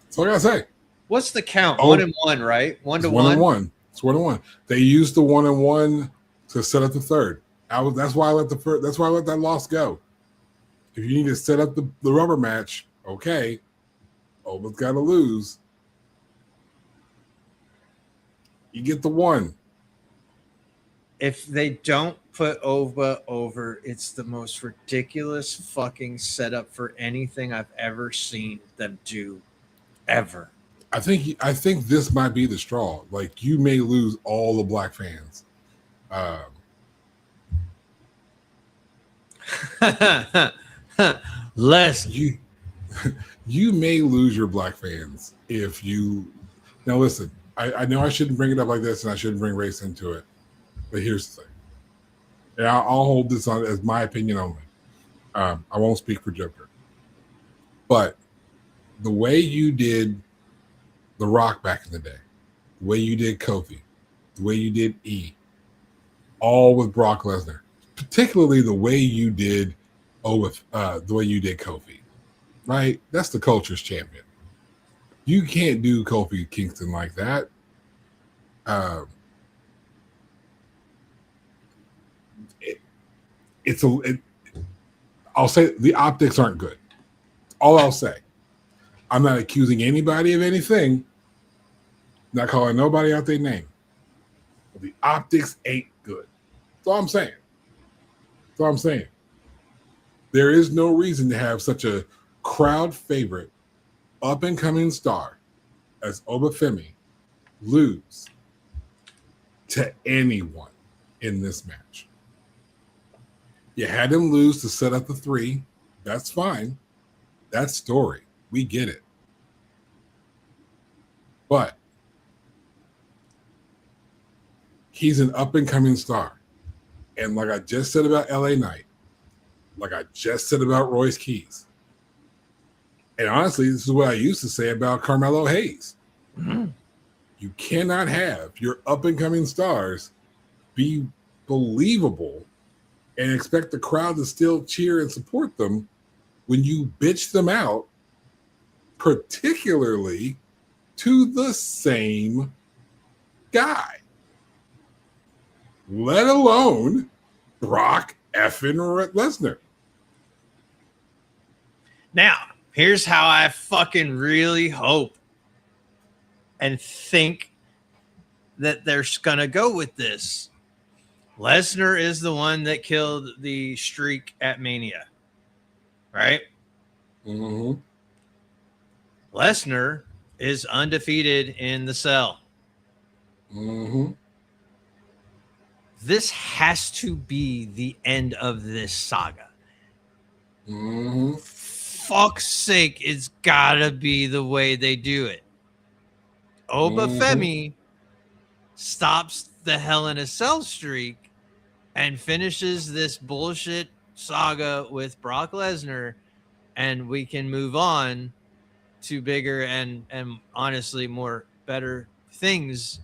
That's all I gotta say. What's the count? 1-1, right? 1-1. 1-1. It's 1-1. They used the 1-1 to set up the third. That's why I let that loss go. If you need to set up the rubber match, okay. Oba's got to lose. You get the one. If they don't put Oba over, it's the most ridiculous fucking setup for anything I've ever seen them do, ever. I think this might be the straw. Like, you may lose all the black fans. Less you may lose your black fans if you. Now listen, I know I shouldn't bring it up like this, and I shouldn't bring race into it. But here's the thing. And I'll hold this on as my opinion only. I won't speak for Joker. But the way you did The Rock back in the day, the way you did Kofi, the way you did E, all with Brock Lesnar, particularly the way you did the way you did Kofi, right? That's the culture's champion. You can't do Kofi Kingston like that. I'll say the optics aren't good. All I'll say. I'm not accusing anybody of anything. Not calling nobody out their name. But the optics ain't good. That's all I'm saying. That's all I'm saying. There is no reason to have such a crowd favorite, up and coming star as Oba Femi lose to anyone in this match. You had him lose to set up the 3. That's fine. That's story. We get it. But he's an up-and-coming star. And like I just said about LA Knight, like I just said about Royce Keys, and honestly, this is what I used to say about Carmelo Hayes. Mm-hmm. You cannot have your up-and-coming stars be believable and expect the crowd to still cheer and support them when you bitch them out, particularly to the same guy, let alone Brock effing Lesnar. Now, here's how I fucking really hope and think that they're gonna go with this. Lesnar is the one that killed the streak at Mania, right? Mm-hmm. Lesnar is undefeated in the cell. Mm-hmm. This has to be the end of this saga. Mm-hmm. Fuck's sake, it's gotta be the way they do it. Oba Femi stops the Hell in a Cell streak and finishes this bullshit saga with Brock Lesnar, and we can move on to bigger and honestly more better things.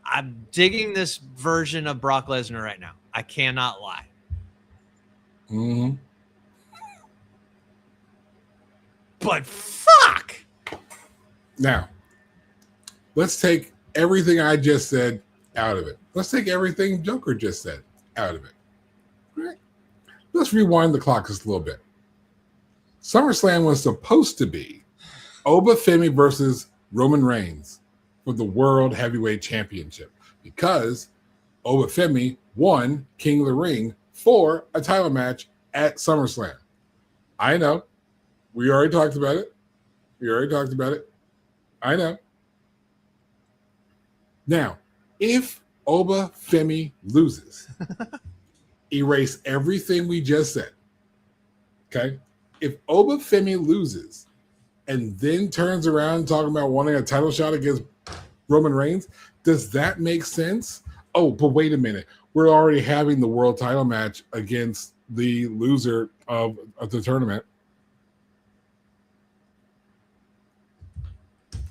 I'm digging this version of Brock Lesnar right now. I cannot lie. Mm-hmm. But fuck. Now, let's take everything I just said out of it. Let's take everything Joker just said out of it. Right? Let's rewind the clock just a little bit. SummerSlam was supposed to be Oba Femi versus Roman Reigns for the World Heavyweight Championship because Oba Femi won King of the Ring for a title match at SummerSlam. I know. We already talked about it. I know. Now, if Oba Femi loses, erase everything we just said. Okay? If Oba Femi loses and then turns around talking about wanting a title shot against Roman Reigns, does that make sense? Oh, but wait a minute. We're already having the world title match against the loser of the tournament.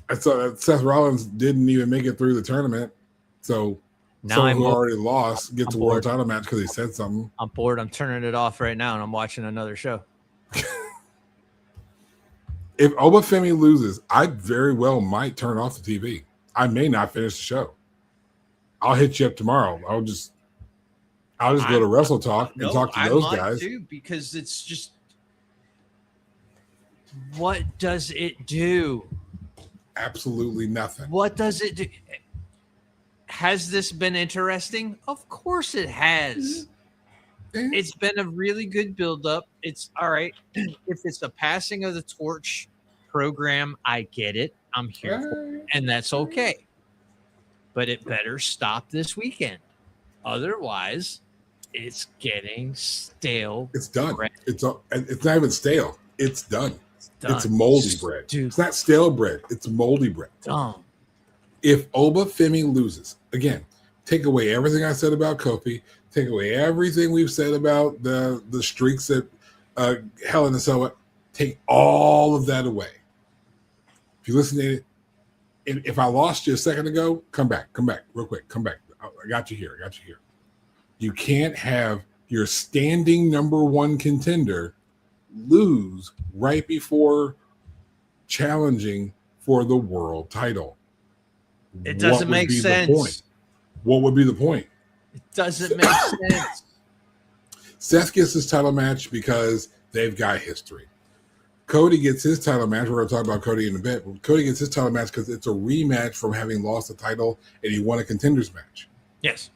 I saw that Seth Rollins didn't even make it through the tournament. So Now someone I'm who bored. already lost gets I'm a world bored. title match because he said something. I'm bored. I'm turning it off right now, and I'm watching another show. If Oba Femi loses, I very well might turn off the TV. I may not finish the show. I'll hit you up tomorrow. I'll just go to Wrestle Talk and talk to those guys. Too, because it's just What does it do? Absolutely nothing. What does it do? Has this been interesting? Of course it has. It's been a really good build-up. It's all right. If it's a passing of the torch program, I get it. I'm here for it, and that's okay. But it better stop this weekend. Otherwise, it's getting stale. It's done. bread. It's not even stale. It's done. Done. It's moldy bread. Dude, It's not stale bread. It's moldy bread. dumb. If Oba Femi loses, again, take away everything I said about Kofi, take away everything we've said about the streaks at Hell in a Cell, take all of that away. If you listen to it, if I lost you a second ago, come back real quick. Come back. I got you here. You can't have your standing number one contender lose right before challenging for the world title. it doesn't make sense. What would be the point? It doesn't make sense. Seth gets his title match because they've got history. Cody gets his title match. We're going to talk about Cody in a bit. But Cody gets his title match because it's a rematch from having lost the title and he won a contenders match. Yes.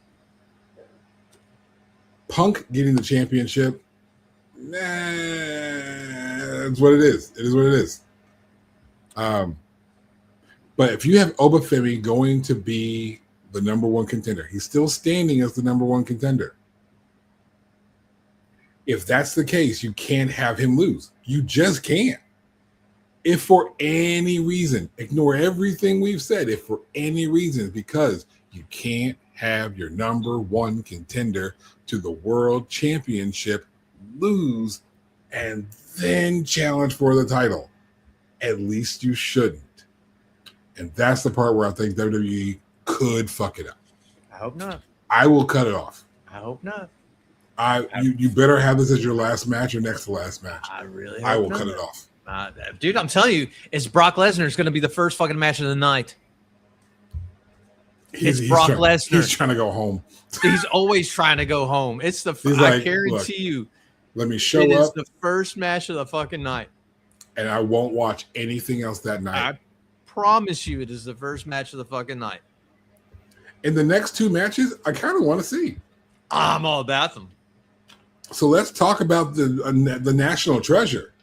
Punk getting the championship, it's what it is. It is what it is. But if you have Oba Femi going to be the number one contender, he's still standing as the number one contender. If that's the case, you can't have him lose. You just can't. If for any reason, ignore everything we've said. If for any reason, because you can't have your number one contender to the world championship lose and then challenge for the title. At least you shouldn't. And that's the part where I think WWE could fuck it up. I hope not. I will cut it off. I hope not. You better have this as your last match or next to last match. I really. I hope will not. cut it off. Dude, I'm telling you, it's Brock Lesnar. It's going to be the first fucking match of the night. It's Brock Lesnar. He's trying to go home. He's always trying to go home. It's the He's I like, guarantee you. Let me show It is up, the first match of the fucking night. and I won't watch anything else that night. I promise you, it is the first match of the fucking night. In the next two matches, I kind of want to see. I'm all about them. So let's talk about the national treasure.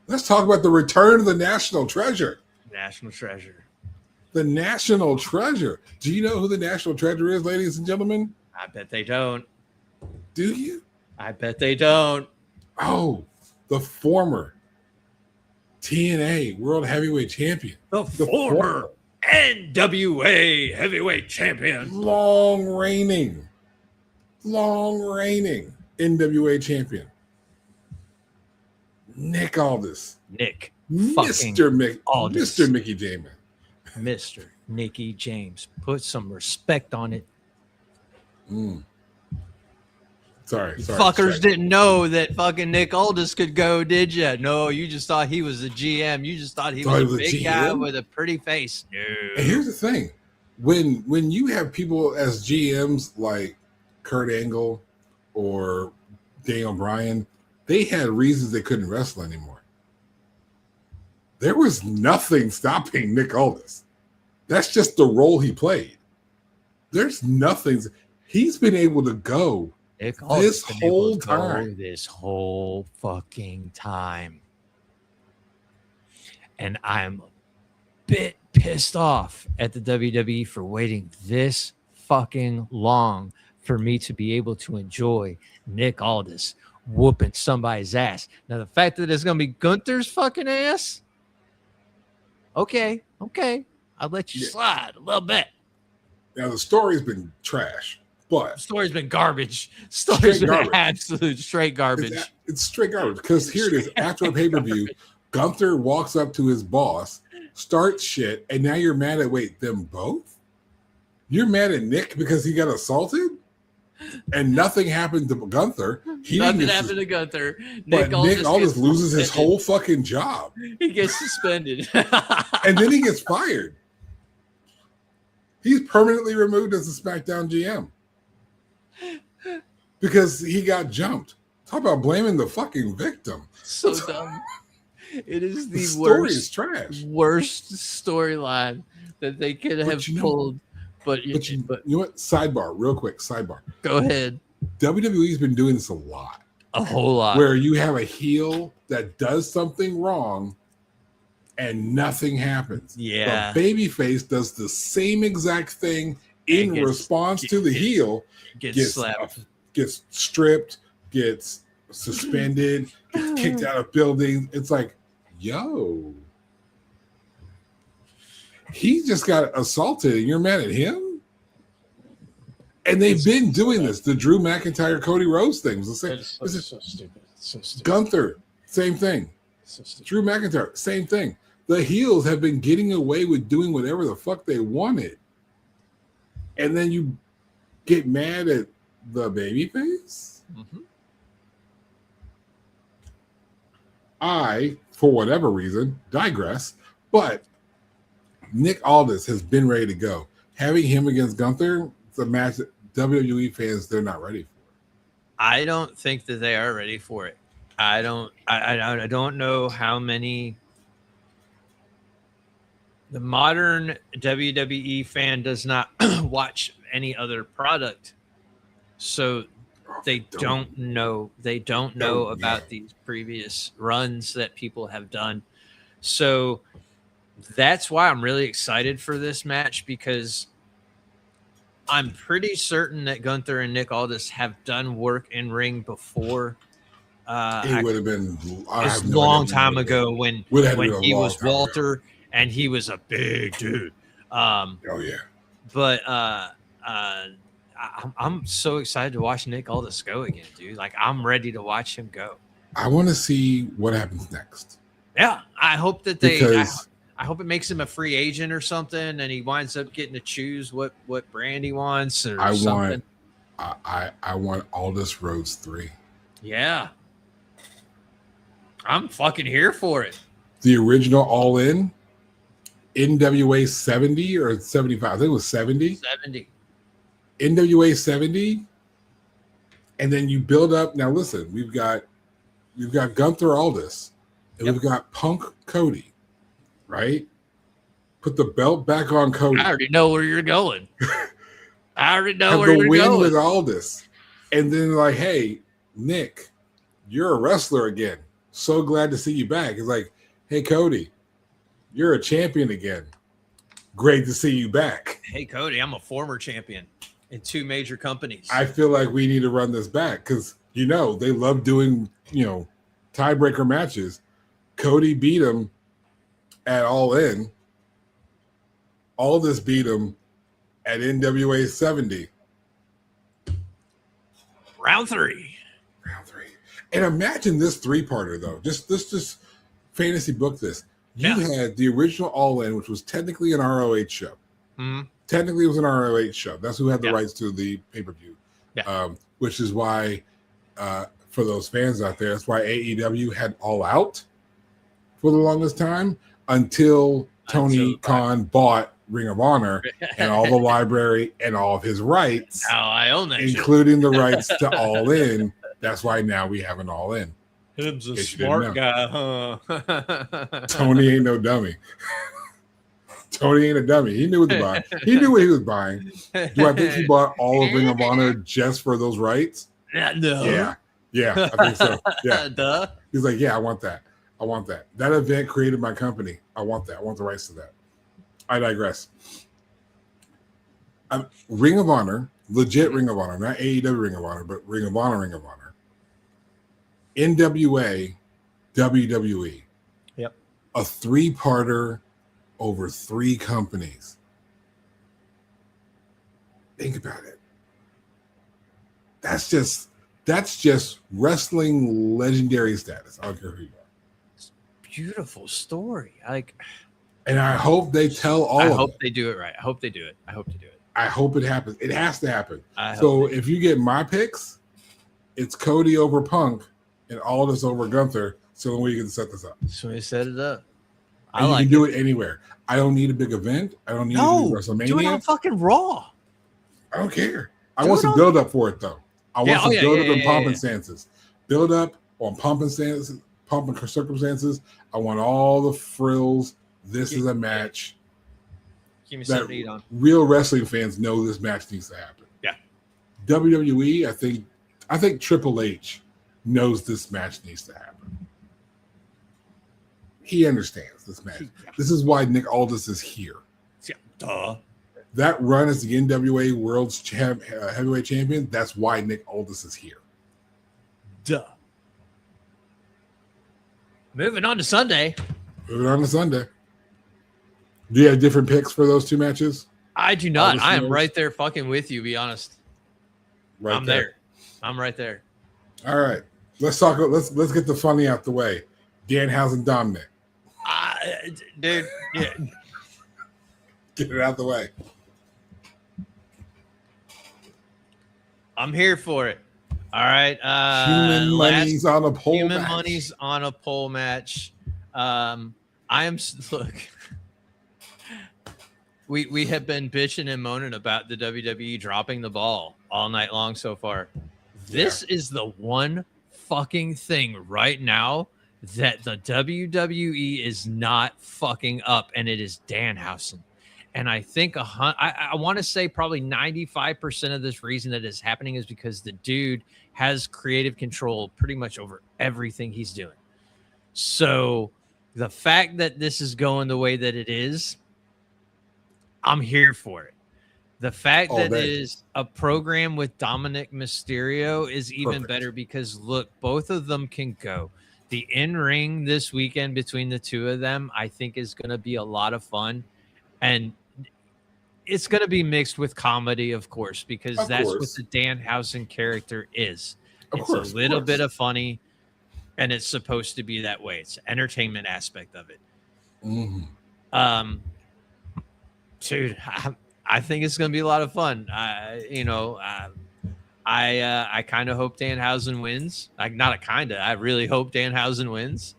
Let's talk about the return of the national treasure. National treasure. The national treasure. Do you know who the national treasure is, ladies and gentlemen? I bet they don't. Do you? I bet they don't. Oh, the former TNA World Heavyweight Champion. The former NWA Heavyweight Champion. Long reigning NWA champion. Nick Aldis. Nick. Mr. Mickey James. Mr. Nicky James. Put some respect on it. Sorry. Fuckers didn't know that fucking Nick Aldis could go, did you? No, you just thought he was a GM. You just thought he was a big guy with a pretty face. No. And here's the thing. When you have people as GMs like Kurt Angle or Daniel Bryan, they had reasons they couldn't wrestle anymore. There was nothing stopping Nick Aldis. That's just the role he played. There's nothing. He's been able to go this whole time. This whole fucking time. And I'm a bit pissed off at the WWE for waiting this fucking long for me to be able to enjoy Nick Aldis whooping somebody's ass. Now, the fact that it's going to be Gunther's fucking ass, okay, I'll let you slide a little bit. Now, the story's been trash, but The story's been garbage. Story's been garbage. absolute straight garbage. It's straight garbage because here it is. After a pay-per-view, Gunther walks up to his boss, starts shit, and now you're mad at, them both? You're mad at Nick because he got assaulted? And nothing happened to Gunther. Nothing happened to Gunther. Nick Aldis loses his whole fucking job. He gets suspended. And then he gets fired. He's permanently removed as a SmackDown GM. Because he got jumped. Talk about blaming the fucking victim. So dumb. It is the story is trash. Worst storyline that they could have pulled. But you know what? Sidebar, real quick. Sidebar. Go ahead. WWE's been doing this a lot. A whole lot. Where you have a heel that does something wrong and nothing happens. Yeah. The babyface does the same exact thing in response to the heel. Gets slapped. Gets stripped, gets suspended, gets kicked out of buildings. It's like, yo. He just got assaulted and you're mad at him? And they've been doing this. The Drew McIntyre, Cody Rhodes thing was the same. It's so stupid. It's so stupid. Gunther, same thing. So stupid. Drew McIntyre, same thing. The heels have been getting away with doing whatever the fuck they wanted. And then you get mad at the babyface? Mm-hmm. I, for whatever reason, digress, but Nick Aldis has been ready to go. Having him against Gunther, it's a match that WWE fans, they're not ready for. I don't think that they are ready for it. I don't know how many. The modern WWE fan does not watch any other product, so they don't know. They don't know about these previous runs that people have done. So that's why I'm really excited for this match, because I'm pretty certain that Gunther and Nick Aldis have done work in ring before. It would have been a long time ago when he was Walter and he was a big dude. But I'm so excited to watch Nick Aldis go again, dude. Like, I'm ready to watch him go. I want to see what happens next. Yeah, I hope that I hope it makes him a free agent or something, and he winds up getting to choose what brand he wants or something. I want Aldis Rhodes 3. Yeah. I'm fucking here for it. The original All In, NWA 70 or 75. I think it was 70. 70. NWA 70. And then you build up. Now listen, we've got Gunther Aldis, and we've got Punk Cody, right? Put the belt back on Cody. I already know where you're going. I already know Have where you're the win going. with Aldis. And then like, hey, Nick, you're a wrestler again. So glad to see you back. It's like, hey, Cody, you're a champion again. Great to see you back. Hey, Cody, I'm a former champion in 2 major companies. I feel like we need to run this back because, they love doing, tiebreaker matches. Cody beat him at All In. Aldis beat him at NWA 70. Round 3. And imagine this 3-parter, though. Just fantasy book this. You had the original All In, which was technically an ROH show. Mm-hmm. Technically, it was an ROH show. That's who had the rights to the pay-per-view. Yeah. Which is why, for those fans out there, that's why AEW had All Out for the longest time until Tony Khan bought Ring of Honor and all the library and all of his rights. Now I own that including the rights to All In. That's why now we have an All In. Him's a smart guy, huh? Tony ain't no dummy. Tony ain't a dummy. He knew what to buy. He knew what he was buying. Do I think he bought all of Ring of Honor just for those rights? No. Yeah, I think so. Yeah. Duh. He's like, yeah, I want that. That event created my company. I want that. I want the rights to that. I digress. Ring of Honor legit Ring of Honor, not AEW Ring of Honor, but Ring of Honor, NWA, WWE. Yep. A 3-parter over 3 companies. Think about it. That's just wrestling legendary status. I don't care who you are. Beautiful story. And I hope they tell all I of hope it. they do it right. I hope they do it. I hope they do it. I hope it happens. It has to happen. I So hope if you get my picks, it's Cody over Punk and Aldis over Gunther. So we can set this up. So we set it up. And you can do it anywhere. I don't need a big event. I don't need to do WrestleMania. Do it on fucking Raw. I don't care. I want some build up for it though. I want some build up and pomp and circumstances. Build up on pomp and circumstances. I want all the frills. This is a match. Give me that something to eat on. Real wrestling fans know this match needs to happen. Yeah. WWE, I think Triple H knows this match needs to happen. He understands this match. This is why Nick Aldis is here. Yeah. Duh. That run as the NWA World's Heavyweight Champion, that's why Nick Aldis is here. Duh. Moving on to Sunday. Do you have different picks for those 2 matches? I do not. I am right there fucking with you, be honest. Right I'm there. I'm right there. All right. Let's talk. Let's get the funny out the way. Danhausen Dominic. Dude, yeah. Get it out the way. I'm here for it. All right. Human Money's on a pole Human match. Money's on a pole match. Look. We have been bitching and moaning about the WWE dropping the ball all night long so far. This is the one fucking thing right now that the WWE is not fucking up, and it is Danhausen. And I think I want to say probably 95% of this reason that is happening is because the dude has creative control pretty much over everything he's doing. So the fact that this is going the way that it is, I'm here for it. The fact that it is a program with Dominic Mysterio is even better because, look, both of them can go. The in-ring this weekend between the two of them, I think, is going to be a lot of fun. And it's going to be mixed with comedy, of course, because that's what the Danhausen character is. It's a little bit of funny, and it's supposed to be that way. It's the entertainment aspect of it. Mm-hmm. Dude, I think it's going to be a lot of fun. I kind of hope Danhausen wins. I really hope Danhausen wins.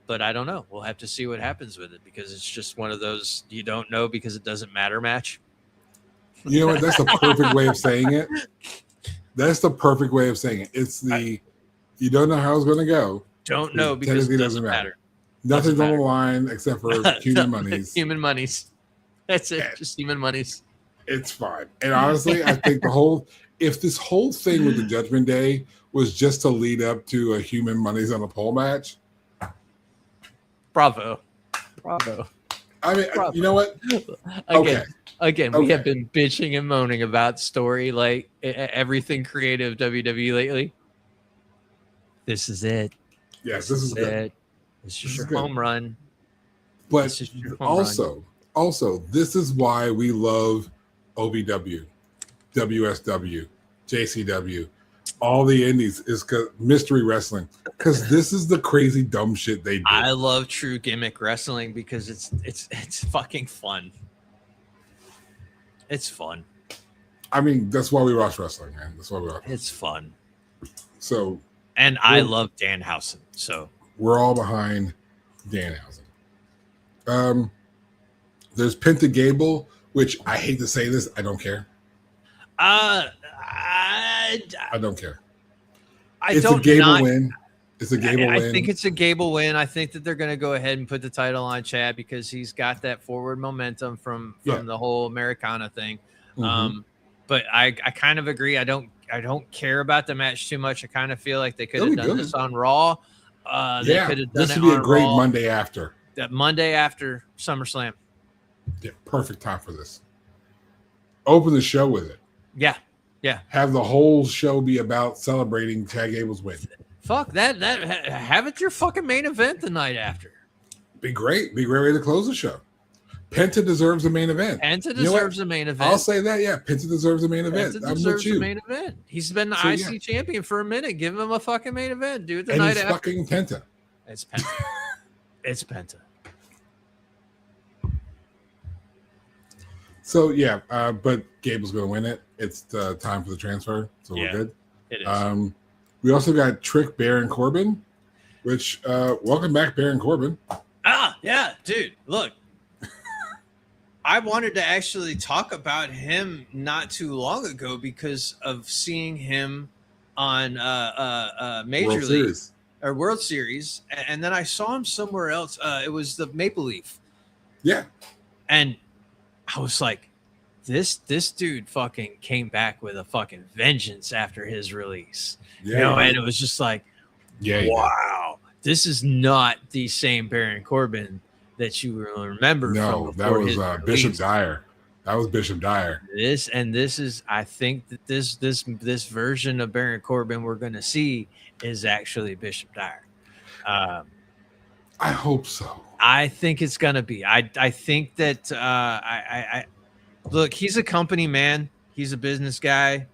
But I don't know. We'll have to see what happens with it because it's just one of those you don't know because it doesn't matter match. You know what? That's the perfect way of saying it. It's the you don't know how it's going to go. Don't know because it doesn't matter. Nothing's on the line except for human monies. Human monies. That's it. Just human monies. It's fine. And honestly, I think if this whole thing with the Judgment Day was just to lead up to a human monies on a pole match. Bravo. I mean, you know what? Again, we have been bitching and moaning about story like everything creative WWE lately. This is it. Yes, this is good. This is your home run. But also, this is why we love OVW, WSW, JCW, all the indies is mystery wrestling because this is the crazy dumb shit they do. I love true gimmick wrestling because it's fucking fun. It's fun. I mean, that's why we watch wrestling, man. That's why we watch. It's fun. So, and I love Danhausen. So we're all behind Danhausen. There's Penta Gable, which I hate to say this, I don't care. I don't care. It's a Gable win. It's a Gable win. I think it's a Gable win. I think that they're going to go ahead and put the title on Chad because he's got that forward momentum from the whole Americana thing. Mm-hmm. But I kind of agree. I don't care about the match too much. I kind of feel like they could have done this on Raw. They could have done this would be a great Raw, Monday after. That Monday after SummerSlam. Yeah, perfect time for this. Open the show with it. Yeah. Have the whole show be about celebrating Chad Gable's win. Fuck that. Have it your fucking main event the night after. Be great. Be a great way to close the show. Penta deserves a main event. Penta deserves a main event. I'll say that. Yeah, Penta deserves a main event. Penta deserves a main event. He's been the IC champion for a minute. Give him a fucking main event, dude. The night after. Fucking Penta. It's Penta. It's Penta. So yeah, but Gable's going to win it. It's time for the transfer, so we're good. It is. We also got Trick Baron Corbin, which welcome back, Baron Corbin. Yeah, dude. Look, I wanted to actually talk about him not too long ago because of seeing him on Major League or World Series, and then I saw him somewhere else. It was the Maple Leaf. Yeah, and I was like, this dude fucking came back with a fucking vengeance after his release. Yeah, and it was just like, wow, this is not the same Baron Corbin that you will remember. No, that was Bishop Dyer. That was Bishop Dyer. This is, I think that this version of Baron Corbin we're going to see is actually Bishop Dyer. I hope so. I think it's going to be. I think that I look, he's a company man. He's a business guy,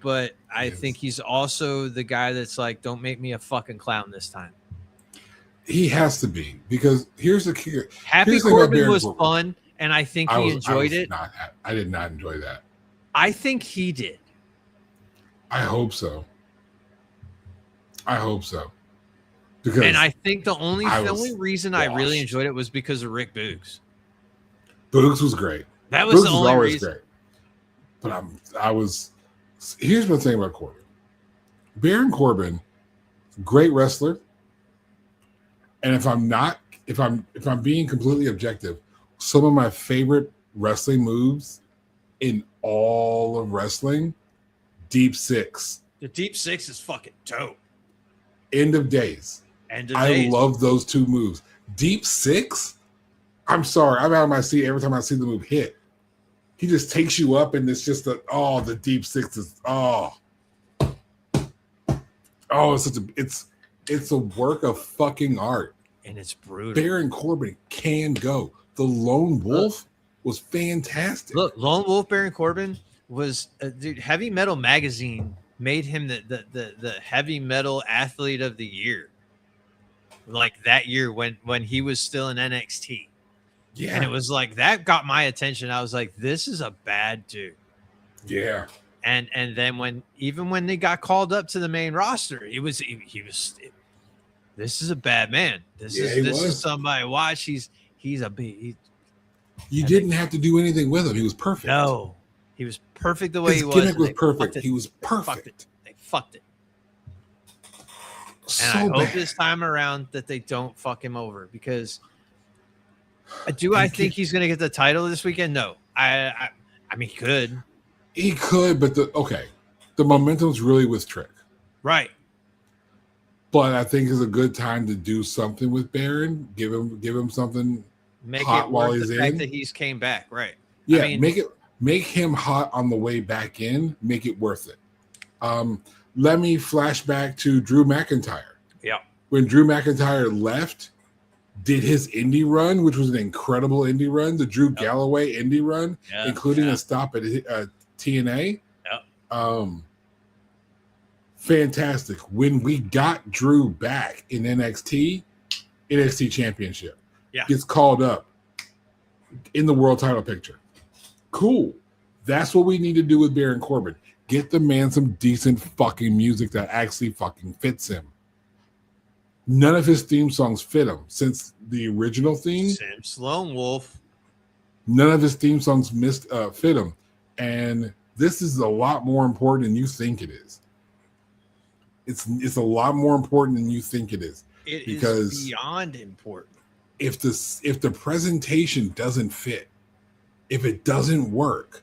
but I think he's also the guy that's like, don't make me a fucking clown this time. He has to be, because here's the key. Happy Corbin was fun, and I think he enjoyed it. I did not enjoy that. I think he did. I hope so. Because, and I think the only reason I really enjoyed it was because of Rick Boogs. Boogs was great. That was the only reason. Great. But here's my thing about Corbin. Baron Corbin, great wrestler. And if I'm being completely objective, some of my favorite wrestling moves in all of wrestling, Deep Six. The Deep Six is fucking dope. End of Days. I love those two moves. Deep Six, I'm sorry, I'm out of my seat every time I see the move hit. He just takes you up, and it's just the Deep Six is it's a work of fucking art. And it's brutal. Baron Corbin can go. The Lone Wolf was fantastic. Look, Lone Wolf Baron Corbin was dude. Heavy Metal Magazine made him the heavy metal athlete of the year. Like that year when he was still in NXT. Yeah. And it was like that got my attention. I was like, this is a bad dude. Yeah. And then when they got called up to the main roster, he was this is a bad man. This is somebody watch. He's a big. You didn't have to do anything with him. He was perfect. No, he was perfect the way His he was. Gimmick was perfect. He was perfect. They fucked it. So and I hope bad. this time around that they don't fuck him over, because I think he's going to get the title this weekend? No, I mean he could. He could, but the momentum's really with Trick, right? But I think it's a good time to do something with Baron. Give him something. Make hot it while worth he's the fact in. that he's came back, right? Yeah, I mean, make him hot on the way back in. Make it worth it. Let me flash back to Drew McIntyre. Yeah, when Drew McIntyre left, did his indie run, which was an incredible indie run, the Drew Galloway indie run, including a stop at TNA. Yeah. Fantastic. When we got Drew back in NXT Championship, gets called up in the world title picture. Cool. That's what we need to do with Baron Corbin. Get the man some decent fucking music that actually fucking fits him. None of his theme songs fit him since the original theme. Since Lone Wolf. None of his theme songs fit him. And this is a lot more important than you think it is. It's a lot more important than you think it is. It because is beyond important. If the presentation doesn't fit, if it doesn't work,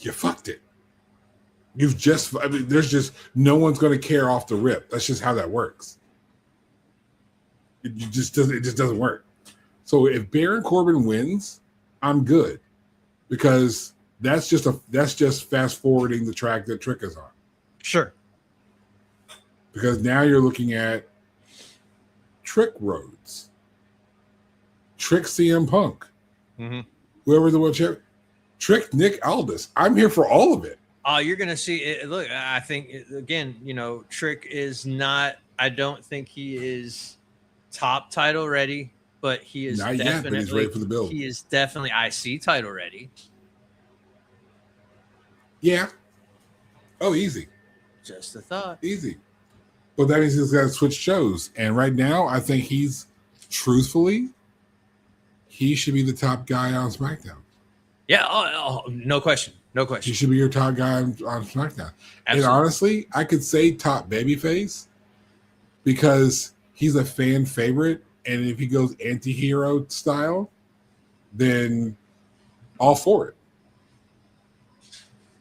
you fucked it. There's just no one's going to care off the rip. That's just how that works. It just doesn't work. So if Baron Corbin wins, I'm good, because that's just fast forwarding the track that Trick is on. Sure. Because now you're looking at Trick Rhodes, Trick CM Punk, whoever the world champion, Trick Nick Aldis. I'm here for all of it. Oh, you're gonna see it. Look, I think again, Trick is not. I don't think he is top title ready, but he is Not definitely. yet, but he's ready for the build. He is definitely IC title ready. Yeah. Oh, easy. Just a thought. Easy. But that means he's got to switch shows. And right now, I think truthfully, he should be the top guy on SmackDown. Yeah. No question. No He question. should be your top guy on SmackDown. Absolutely. And honestly, I could say top babyface because he's a fan favorite. And if he goes anti-hero style, then all for it.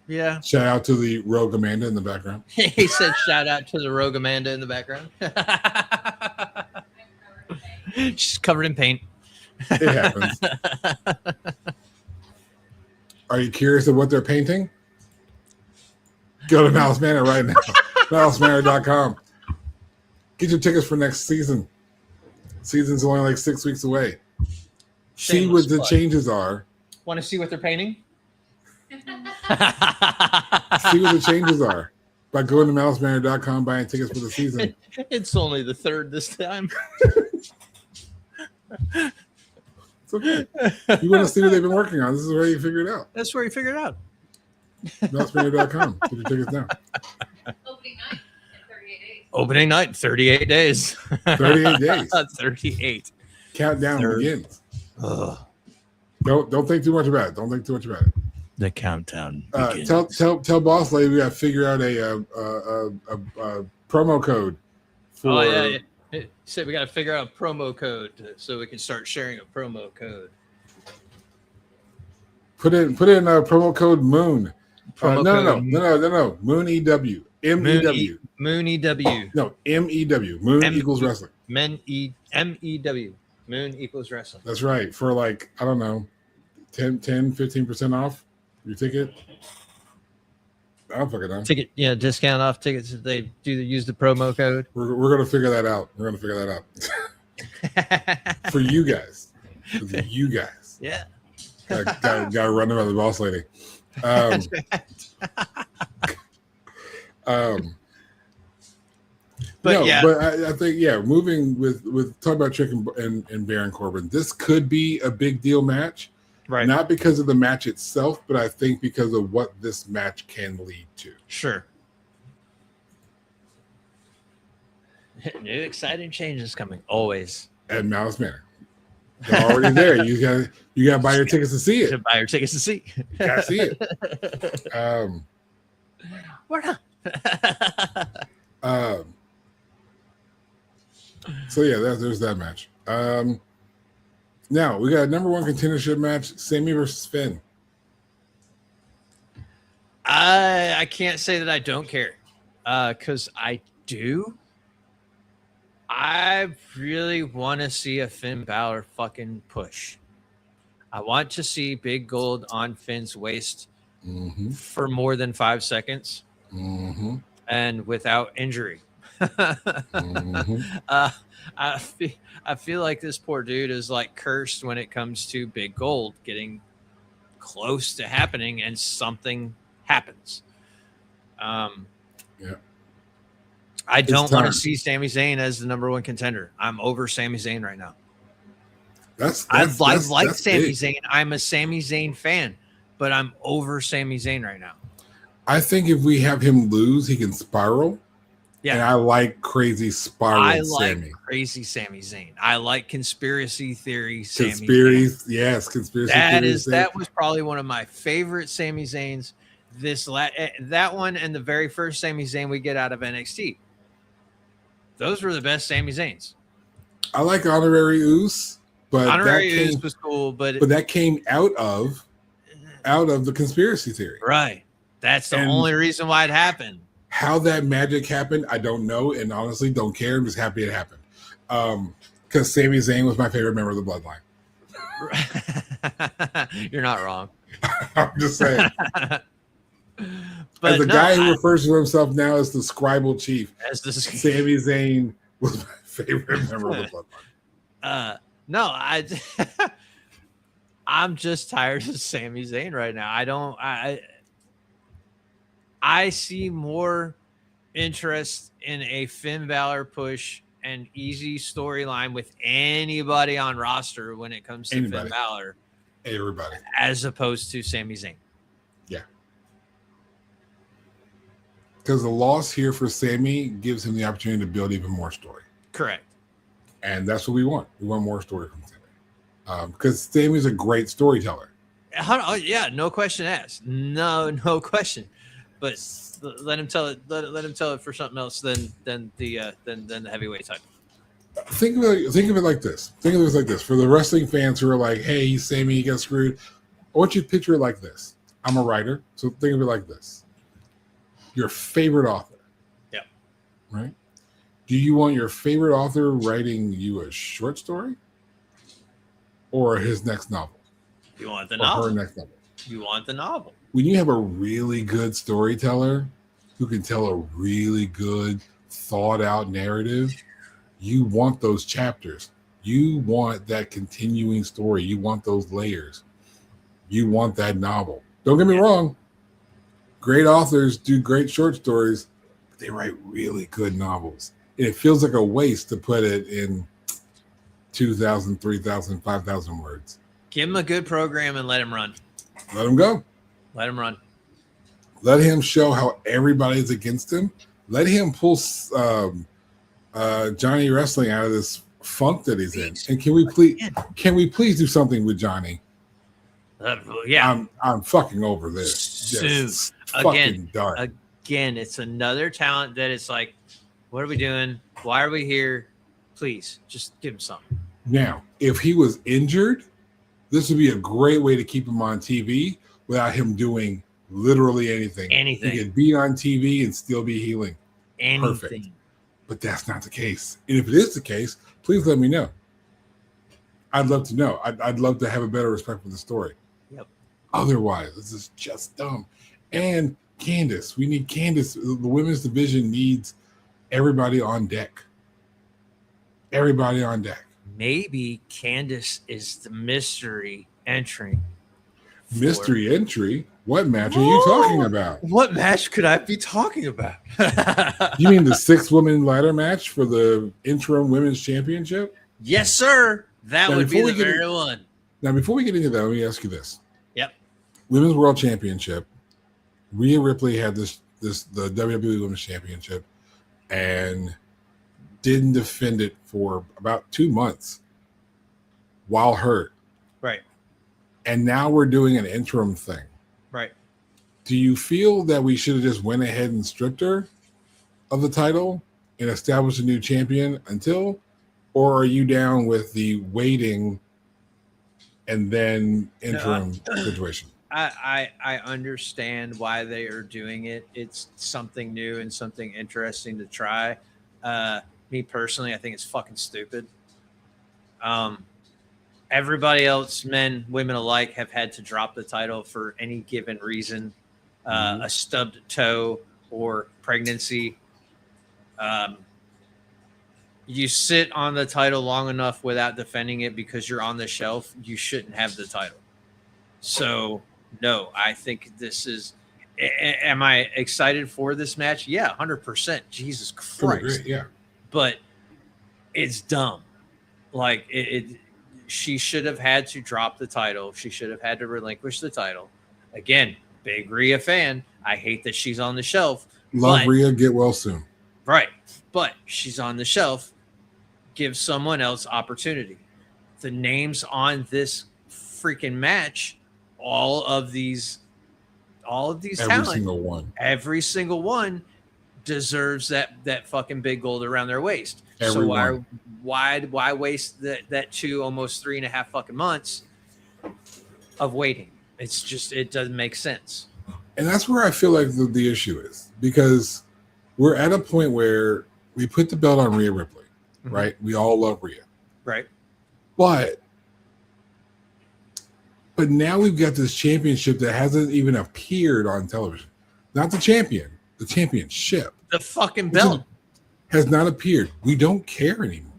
Yeah. Shout out to the Rogue Amanda in the background. He said, "Shout out to the Rogue Amanda in the background." She's covered in paint. It happens. Are you curious of what they're painting? Go to Malice Manor right now. MaliceManor.com. Get your tickets for next season. Season's only like 6 weeks away. See what the changes are. Want to see what they're painting? See what the changes are by going to MaliceManor.com, buying tickets for the season. It's only the 3rd this time. It's okay. You want to see what they've been working on. This is where you figure it out. That's where you figured it out. MaliceManor.com. Get your tickets now. Opening night in 38 days. 38 days. 38. Countdown begins. Ugh. Don't think too much about it. Don't think too much about it. The countdown. Tell Boss Lady we got to figure out a promo code for. Oh yeah. He said we got to figure out a promo code so we can start sharing a promo code. Put in a promo code Moon. No. Moon EW. MEW. Moon EW. No, MEW. Moon equals wrestling. MEW. Moon equals wrestling. That's right. For like, I don't know, 10, 15% off your ticket. I don't fucking know. Ticket, discount off tickets if they use the promo code. We're gonna figure that out. For you guys. For you guys. Yeah. Gotta run them by the Boss Lady. But I think moving with talking about Trick and Baron Corbin, this could be a big deal match, right? Not because of the match itself, but I think because of what this match can lead to. Sure. New exciting changes coming always at Malice Manor. They're already there. You got to buy your tickets to see it. To buy your tickets to see. Gotta see it. Why not? So yeah, there's that match. Now we got a number one contendership match: Sammy versus Finn. I can't say that I don't care, because I do. I really want to see a Finn Balor fucking push. I want to see Big Gold on Finn's waist for more than 5 seconds and without injury. I feel like this poor dude is like cursed when it comes to Big Gold getting close to happening and something happens. I don't want to see Sami Zayn as the number one contender. I'm over Sami Zayn right now. I like Sami Zayn. I'm a Sami Zayn fan, but I'm over Sami Zayn right now. I think if we have him lose, he can spiral. Yeah, and I like crazy spiral. I like crazy Sami Zayn. I like conspiracy theory. Conspiracy theory. That was probably one of my favorite Sami Zayns. That one and the very first Sami Zayn we get out of NXT. Those were the best Sami Zayns. I like Honorary Oos, but Honorary Oos was cool, but that came out of the conspiracy theory. Right. That's the only reason why it happened. How that magic happened, I don't know, and honestly don't care. I'm just happy it happened. Because Sami Zayn was my favorite member of the Bloodline. You're not wrong. I'm just saying. But As a no, guy who refers to himself now as the Scribal Chief, as this Sami Zayn was my favorite member of the Bloodline. No, I'm just tired of Sami Zayn right now. I see more interest in a Finn Balor push and easy storyline with anybody on roster when it comes to Finn Balor. Everybody. As opposed to Sami Zayn. Yeah. Because the loss here for Sami gives him the opportunity to build even more story. Correct. And that's what we want. We want more story from Sami. Because Sami's a great storyteller. Yeah, no question asked. No question. But let him tell it. Let him tell it for something else than the heavyweight title. Think of it like this. For the wrestling fans who are like, "Hey, he's Sami, he got screwed." I want you to picture it like this. I'm a writer, so think of it like this. Your favorite author. Yeah. Right? Do you want your favorite author writing you a short story? Or his next novel? You want the or novel. Her next novel. You want the novel. When you have a really good storyteller who can tell a really good, thought out narrative, you want those chapters. You want that continuing story. You want those layers. You want that novel. Don't get me wrong. Great authors do great short stories, but they write really good novels. And it feels like a waste to put it in 2,000, 3,000, 5,000 words. Give him a good program and let him run. Let him go. Let him run. Let him show how everybody's against him. Let him pull Johnny Wrestling out of this funk that he's in. And can we please do something with Johnny? Yeah. I'm fucking over this. Soon. Fucking dark. Again, it's another talent that it's like, what are we doing? Why are we here? Please, just give him something. Now, if he was injured, this would be a great way to keep him on TV without him doing literally anything. Anything. He could be on TV and still be healing. Anything. Perfect. But that's not the case. And if it is the case, please let me know. I'd love to know. I'd love to have a better respect for the story. Yep. Otherwise, this is just dumb. And Candace. We need Candace. The women's division needs everybody on deck. Everybody on deck. Maybe Candace is the mystery entry. Mystery entry? What match are you talking about? What match could I be talking about? You mean the 6-woman ladder match for the interim women's championship? Yes, sir. That would be the very one. Now, before we get into that, let me ask you this. Yep. Women's World Championship. Rhea Ripley had the WWE Women's Championship and didn't defend it for about 2 months while hurt. Right. And now we're doing an interim thing. Right. Do you feel that we should have just went ahead and stripped her of the title and established a new champion until, or are you down with the waiting and then interim situation? I understand why they are doing it. It's something new and something interesting to try. Me personally, I think it's fucking stupid. Everybody else, men, women alike, have had to drop the title for any given reason. A stubbed toe or pregnancy. You sit on the title long enough without defending it because you're on the shelf, you shouldn't have the title. So, no, I think this is... Am I excited for this match? Yeah, 100%. Jesus Christ. Yeah. But it's dumb. Like, she should have had to drop the title. She should have had to relinquish the title. Again, big Rhea fan. I hate that she's on the shelf. Love Rhea, get well soon. Right. But she's on the shelf. Give someone else opportunity. The names on this freaking match, all of these talent, every single one deserves that fucking big gold around their waist. So why waste that 2 almost 3.5 fucking months of waiting? It's just, it doesn't make sense. And that's where I feel like the issue is, because we're at a point where we put the belt on Rhea Ripley, right? We all love Rhea, right? But But now we've got this championship that hasn't even appeared on television. Not the champion, the championship. The fucking belt has not appeared. We don't care anymore.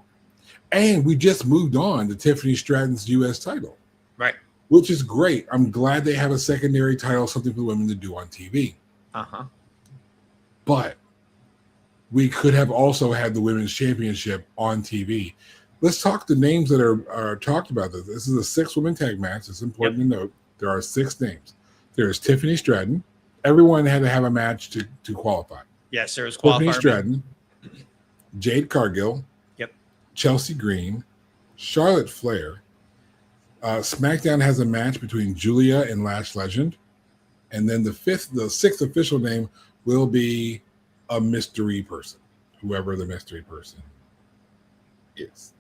And we just moved on to Tiffany Stratton's U.S. title. Right. Which is great. I'm glad they have a secondary title, something for women to do on TV. Uh-huh. But we could have also had the women's championship on TV. Let's talk the names that are talked about this. This is a 6-woman tag match. It's important to note there are 6 names. There's Tiffany Stratton. Everyone had to have a match to qualify. Yes, there was Tiffany qualifier. Stratton, Jade Cargill, Yep. Chelsea Green, Charlotte Flair. SmackDown has a match between Julia and Lash Legend. And then the 6th official name will be a mystery person, whoever the mystery person is.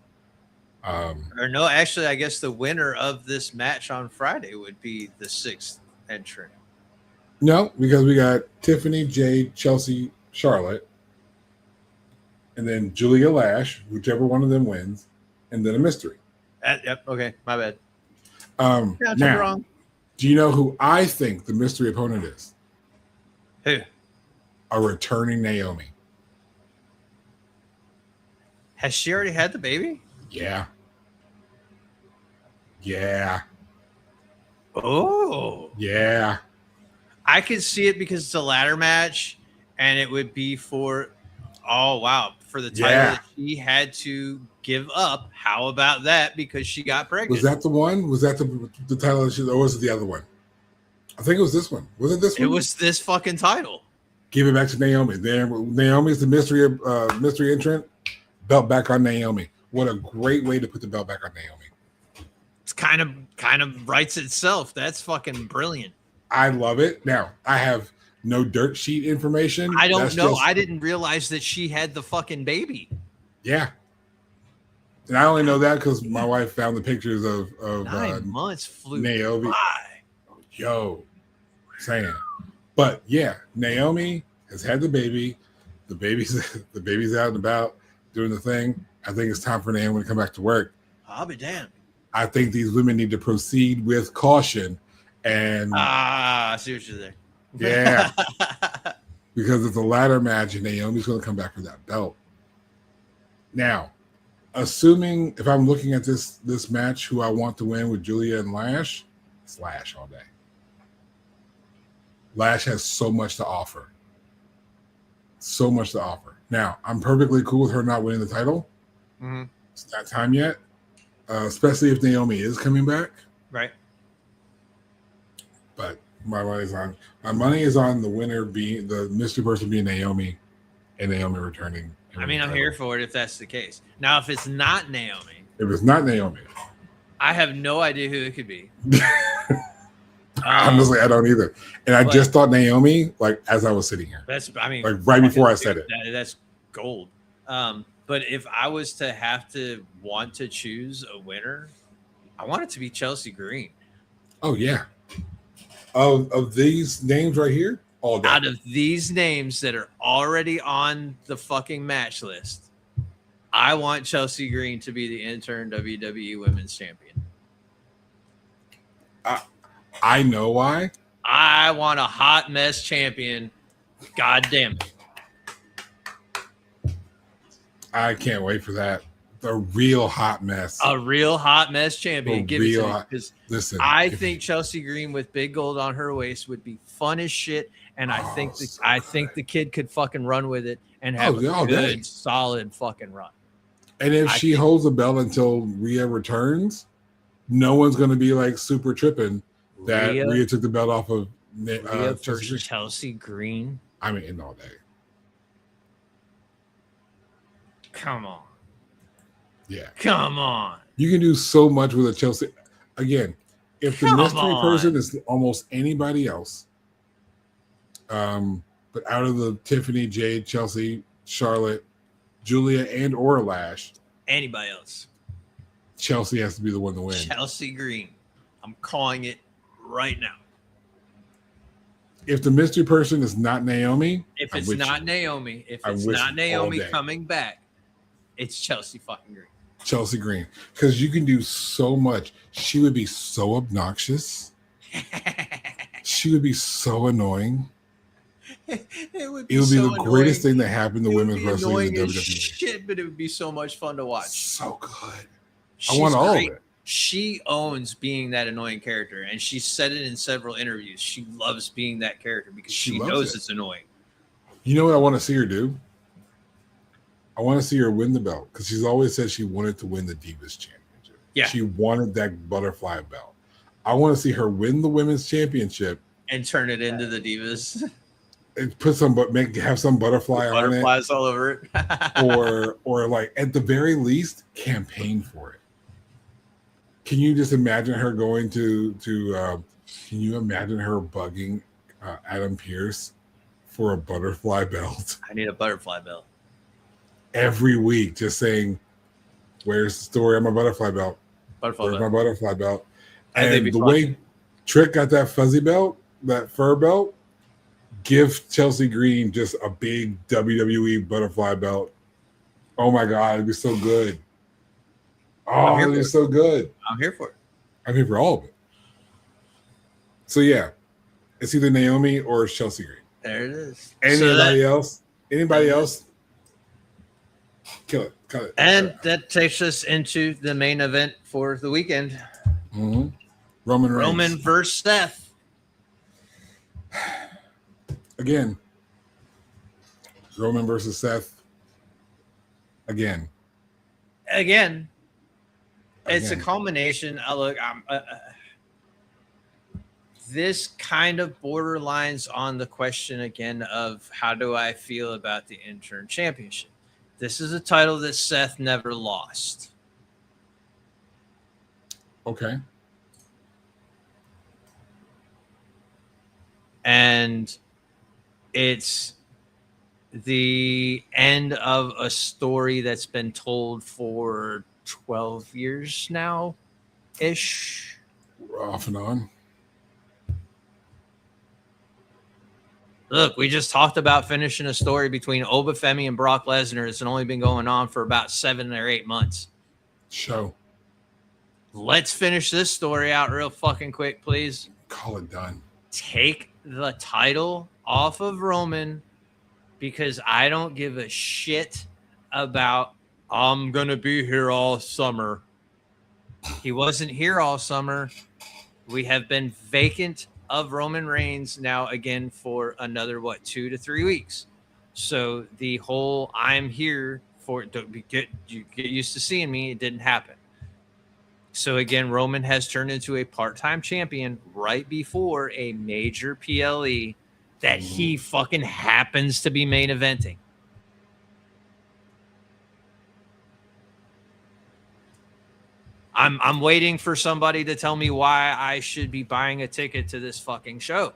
Or no, actually, I guess the winner of this match on Friday would be the 6th entrant. No, because we got Tiffany, Jade, Chelsea, Charlotte, and then Julia Lash, whichever one of them wins, and then a mystery. Yep. Okay. My bad. Now, Wrong. do you know who I think the mystery opponent is? Who? A returning Naomi. Has she already had the baby? Yeah. Yeah. Oh. Yeah. I could see it because it's a ladder match, and it would be for, for the title that she had to give up. How about that? Because she got pregnant. Was that the one? Was that the title? Or was it the other one? I think it was this one. Was it this one? It was this fucking title. Give it back to Naomi. There, Naomi's the mystery entrant. Belt back on Naomi. What a great way to put the belt back on Naomi. It's kind of writes itself. That's fucking brilliant. I love it. Now, I have no dirt sheet information. I don't know. I didn't realize that she had the fucking baby. Yeah. And I only know that because my wife found the pictures of 9 months flew Naomi. by. Yo, saying. But yeah, Naomi has had the baby. The baby's out and about doing the thing. I think it's time for Naomi to come back to work. I'll be damned. I think these women need to proceed with caution. And I see what you're there. Yeah. Because it's a ladder match and Naomi's going to come back for that belt. Now, assuming if I'm looking at this match, who I want to win with Julia and Lash, it's Lash all day. Lash has so much to offer. So much to offer. Now, I'm perfectly cool with her not winning the title. Mm-hmm. It's not time yet, especially if Naomi is coming back. Right. But my money is on the winner being the mystery person being Naomi, and Naomi returning. I mean, I'm here for it if that's the case. Now, if it's not Naomi, I have no idea who it could be. Honestly, I don't either. And I just thought Naomi, like as I was sitting here. Like right before I said it. That's gold. But if I was to have to want to choose a winner, I want it to be Chelsea Green. Oh yeah. Of these names right here, all day. Out of these names that are already on the fucking match list, I want Chelsea Green to be the interim WWE Women's Champion. I know why. I want a hot mess champion. God damn it. I can't wait for that. A real hot mess. A real hot mess champion. Give it to me. Listen, I think Chelsea Green with big gold on her waist would be fun as shit, and I think the kid could fucking run with it and have a good, solid fucking run. And if she holds the belt until Rhea returns, no one's going to be like super tripping that Rhea took the belt off of Chelsea Green. I mean, in all day. Come on. Yeah. Come on. You can do so much with a Chelsea. Again, if the mystery person is almost anybody else, but out of the Tiffany, Jade, Chelsea, Charlotte, Julia, and or Lash, anybody else, Chelsea has to be the one to win. Chelsea Green. I'm calling it right now. If the mystery person is not Naomi, if it's not Naomi coming back, it's Chelsea fucking Green. Chelsea Green, because you can do so much. She would be so obnoxious. She would be so annoying. It would It would be so the greatest annoying. thing that happened to It would women's be wrestling in the annoying as WWE. shit, but it would be so much fun to watch. So good. She's I want all great. of it. She owns being that annoying character, and she said it in several interviews. She loves being that character because she loves knows it. it's annoying. You know what I want to see her do? I want to see her win the belt because she's always said she wanted to win the Divas Championship. Yeah. She wanted that butterfly belt. I want to see her win the women's championship And turn it into the Divas. and put some have some butterfly on it, Butterflies all over it. or like at the very least campaign for it. Can you just imagine her going to can you imagine her bugging Adam Pearce for a butterfly belt I need a butterfly belt. every week, just saying, where's the story on my butterfly belt? Butterfly Where's belt. my butterfly belt? I think it'd And be the fun. way Trick got that fuzzy belt, that fur belt, give Chelsea Green just a big WWE butterfly belt. Oh my God, it'd be so good. Oh, here it'd be for it. so good. I'm here for it. I'm here for all of it. So yeah, it's either Naomi or Chelsea Green. There it is. Anybody else? Anybody else? Kill it. Cut it. And that takes us into the main event for the weekend. Mhm. Roman Reigns. Roman versus Seth. Again. Roman versus Seth. Again. It's a Again. culmination. Look, this kind of borderlines on the question again of how do I feel about the interim championship. This is a title that Seth never lost. Okay. And it's the end of a story that's been told for 12 years now ish. Off and on. Look, we just talked about finishing a story between Oba Femi and Brock Lesnar. It's only been going on for about 7 or 8 months. Show. Let's finish this story out real fucking quick, please. Call it done. Take the title off of Roman because I don't give a shit about I'm going to be here all summer. He wasn't here all summer. We have been vacant of Roman Reigns now again for another, 2 to 3 weeks. So the whole I'm here for get used to seeing me, it didn't happen. So again, Roman has turned into a part-time champion right before a major PLE that he fucking happens to be main eventing. I'm waiting for somebody to tell me why I should be buying a ticket to this fucking show.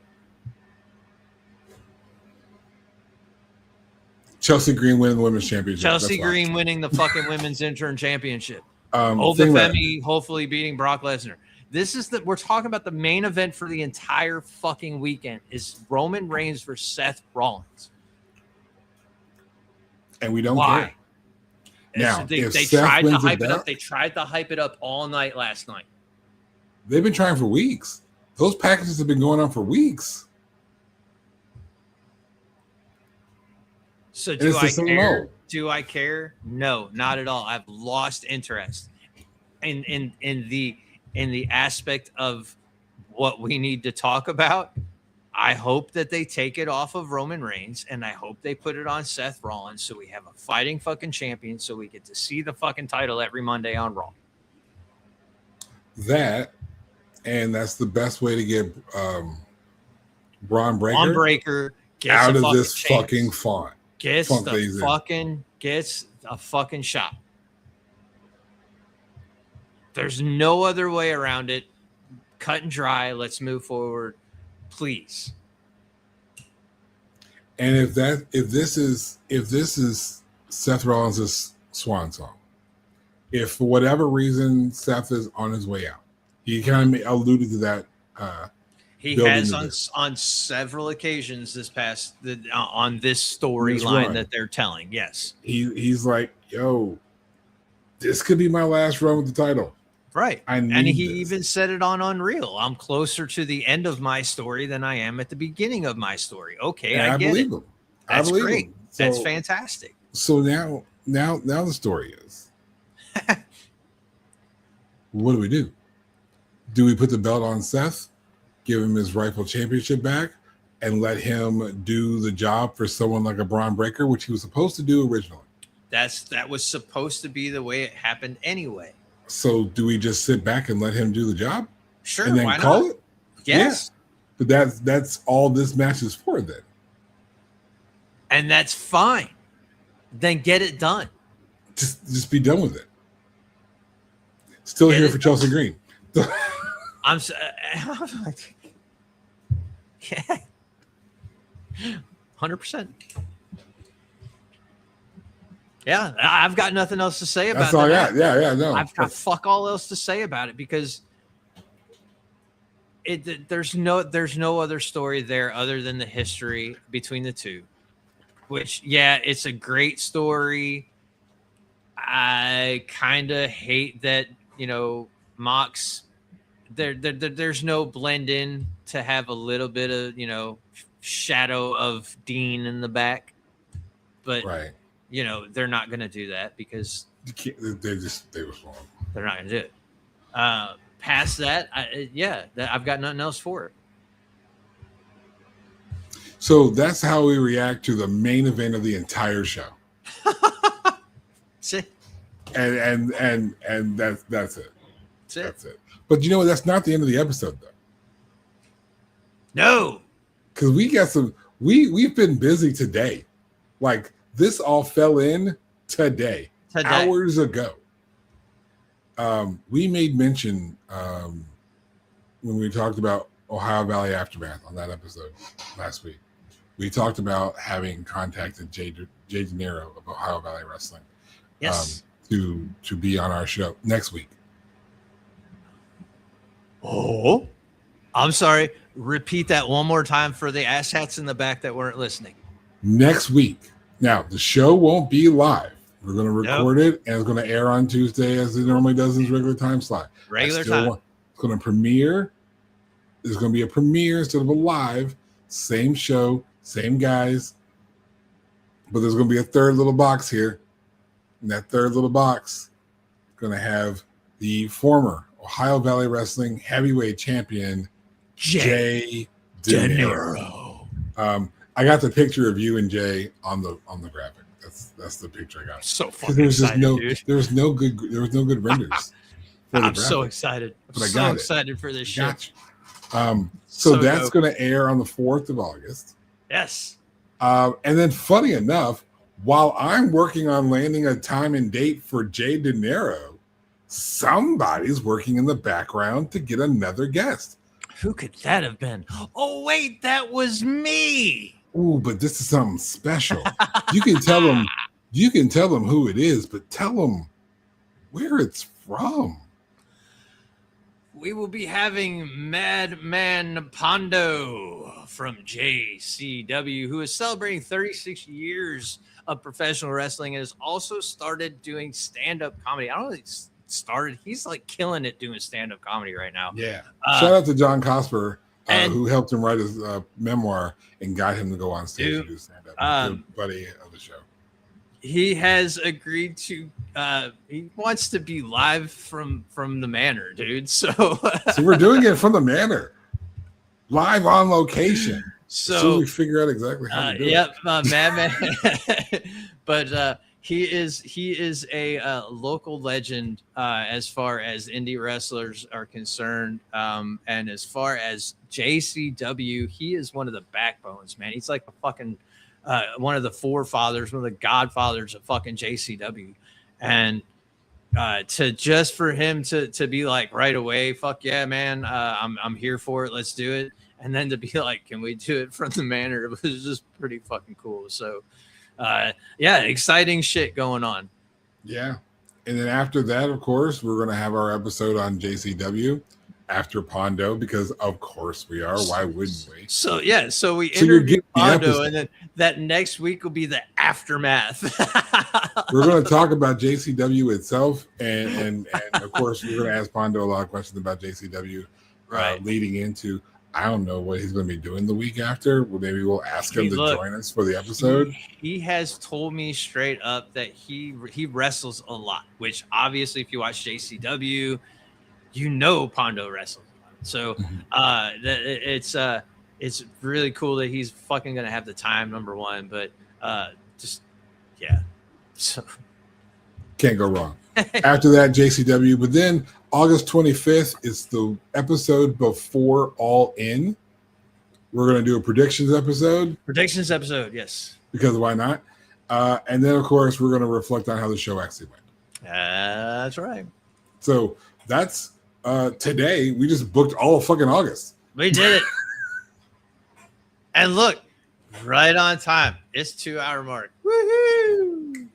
Chelsea Green winning the women's championship. Chelsea That's why. Green winning the fucking women's interim championship. Think Oba about it. Femi hopefully beating Brock Lesnar. This is we're talking about the main event for the entire fucking weekend is Roman Reigns versus Seth Rollins. And we don't Why? care. Now, they if they Seth tried to wins the hype it belt- up. They tried to hype it up all night last night. They've been trying for weeks. Those packages have been going on for weeks. So And do it's the I same care? old. Do I care? No, not at all. I've lost interest in the aspect of what we need to talk about. I hope that they take it off of Roman Reigns and I hope they put it on Seth Rollins so we have a fighting fucking champion so we get to see the fucking title every Monday on Raw. That, and that's the best way to get Braun Breaker, On Breaker gets out a of fucking this chance. fucking font. Gets funk that he's in. gets a fucking shot. There's no other way around it. Cut and dry. Let's move forward, please. And if this is Seth Rollins' swan song, if for whatever reason Seth is on his way out, he kind of alluded to that. He building has to on several occasions on this This run. storyline that they're telling. Yes, He's like, yo, this could be my last run with the title. Right. I And need he this. even said it on Unreal. I'm closer to the end of my story than I am at the beginning of my story. Okay, And I get believe it. him. That's I believe great. him. That's fantastic. So now the story is, what do? Do we put the belt on Seth, give him his rightful championship back, and let him do the job for someone like a Braun Breaker, which he was supposed to do originally? That was supposed to be the way it happened anyway. So do we just sit back and let him do the job Sure, and then why call not? it? Yes. Yeah. But that's all this match is for then. And that's fine. Then get it done. Just be done with it. Still Get here it for Chelsea Green. I'm yeah. 100%. Yeah, I've got nothing else to say about That's all I that. got. Yeah, no. I've got fuck all else to say about it because there's no other story there other than the history between the two. Which, yeah, it's a great story. I kind of hate that, Mox. There's no blend in to have a little bit of shadow of Dean in the back, but Right. They're not going to do that because They were wrong. they're not going to do it. Past that, I've got nothing else for it. So that's how we react to the main event of the entire show. That's it. And that's it. That's it. That's it. But you know what? That's not the end of the episode though. No. Because we got some we've been busy today. Like this all fell in today. Hours ago. We made mention when we talked about Ohio Valley Aftermath on that episode last week. We talked about having contacted Jay De Niro of Ohio Valley Wrestling. Yes. To be on our show next week. Oh, I'm sorry. Repeat that one more time for the asshats in the back that weren't listening. Next week. Now, the show won't be live. We're going to record it, and it's going to air on Tuesday as it normally does in its regular time slot. Regular time. It's going to premiere. There's going to be a premiere instead of a live. Same show, same guys. But there's going to be a third little box here. And that third little box is going to have the former Ohio Valley Wrestling heavyweight champion, Jay De Niro. I got the picture of you and Jay on the graphic. That's the picture I got. So fucking excited, dude. There was no good renders. I'm so excited. But I got excited for this shit. Gotcha. So that's dope. going to air on the 4th of August. Yes. And then funny enough, while I'm working on landing a time and date for Jay De Niro, somebody's working in the background to get another guest. Who could that have been? Oh, wait, that was me. Ooh, but this is something special. You can tell them who it is, but tell them where it's from. We will be having Madman Pondo from JCW, who is celebrating 36 years of professional wrestling and has also started doing stand-up comedy. I don't know if he's started. He's like killing it doing stand-up comedy right now. Yeah. Shout out to John Cosper, who helped him write his memoir and got him to go on stage and do stand-up. Good buddy of the show. He has agreed to he wants to be live from the manor, dude. So we're doing it from the manor, live on location. So we figure out exactly how to do it. Madman. But he is a local legend as far as indie wrestlers are concerned, and as far as JCW, he is one of the backbones, man. He's like a fucking one of the forefathers, one of the godfathers of fucking JCW, and for him to be like right away, fuck yeah, man, I'm here for it, let's do it, and then to be like, can we do it from the manor? It was just pretty fucking cool. So exciting shit going on. Yeah, and then after that, of course, we're gonna have our episode on JCW. after Pondo because of course we are. Why wouldn't we? So yeah, so we So you're interview getting the Pondo, episode. and then that next week will be the aftermath. We're going to talk about JCW itself, and of course we're going to ask Pondo a lot of questions about JCW, Right. leading into. I don't know what he's going to be doing the week after. Well, maybe we'll ask him to join us for the episode. He has told me straight up that he wrestles a lot, which obviously if you watch JCW, you know Pondo wrestles a lot. So it's really cool that he's fucking gonna have the time, number one, but just yeah. So Can't go wrong. After that, JCW, but then August 25th is the episode before All In. We're going to do a predictions episode. Yes. Because why not? And then, of course, we're going to reflect on how the show actually went. That's right. So that's today. We just booked all of fucking August. We did it. And look, right on time. It's 2-hour mark. Woohoo!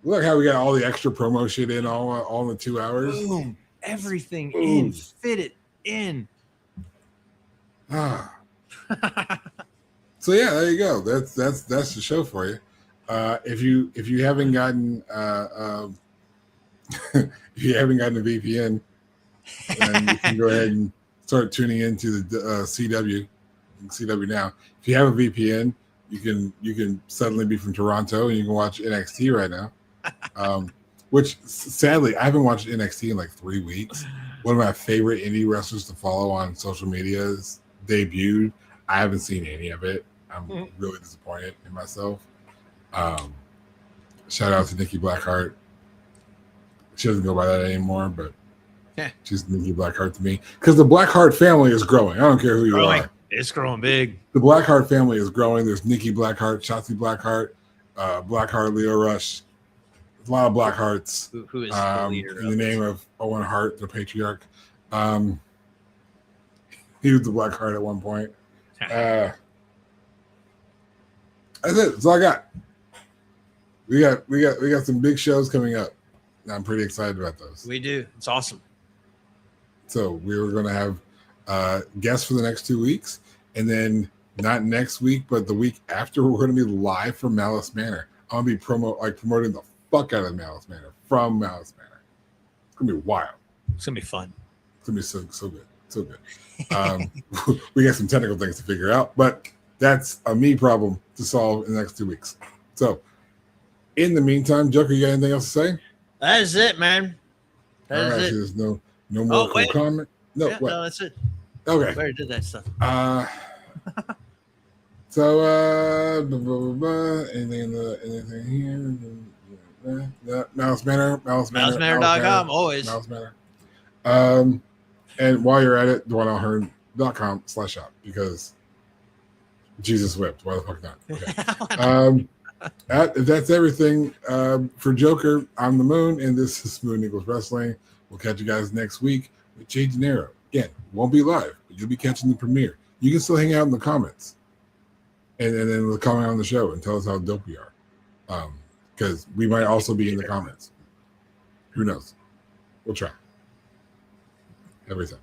Look how we got all the extra promo shit in all in the 2 hours. Boom. Everything Boom. in. Fit it in. Ah. So yeah, there you go. That's the show for you. If you haven't gotten if you haven't gotten a VPN, then you can go ahead and start tuning into the CW now. If you have a VPN, you can suddenly be from Toronto and you can watch NXT right now. Which sadly I haven't watched NXT in like 3 weeks. One of my favorite indie wrestlers to follow on social media is debuted. I haven't seen any of it. I'm really disappointed in myself. Shout out to Nikki Blackheart. She doesn't go by that anymore, but she's Nikki Blackheart to me because the Blackheart family is growing. I don't care who you are. It's growing big. The Blackheart family is growing. There's Nikki Blackheart, Shotzi Blackheart, Blackheart, Leo Rush. There's a lot of Blackhearts. Who is the leader in the name of Owen Hart, the patriarch. He was the Blackheart at one point. That's it. That's all I got. We got some big shows coming up. I'm pretty excited about those. We do. It's awesome. So we were going to have guests for the next 2 weeks, and then not next week, but the week after, we're going to be live from Malice Manor. I'm going to be promoting the fuck out of Malice Manor from Malice Manor. It's going to be wild. It's gonna be fun. It's going to be so good. So good. We got some technical things to figure out, but that's a me problem to solve in the next 2 weeks. So in the meantime, Joker, you got anything else to say? That is it, man. That is it. There's no more cool comment. No, Yeah, what? no, that's it. Okay. We already did that stuff. So blah, blah, blah, blah. Anything here? Malice Manor. MaliceManor.com, always. Malice Manor. And while you're at it, DwayneAllHearn.com/shop because Jesus whipped. Why the fuck not? Okay. That's everything for Joker. I'm the Moon, and this is Moon Equals Wrestling. We'll catch you guys next week with Jay De Niro. Again, won't be live, but you'll be catching the premiere. You can still hang out in the comments, and then we'll comment on the show and tell us how dope we are, because we might also be in the comments. Who knows? We'll try. Everything.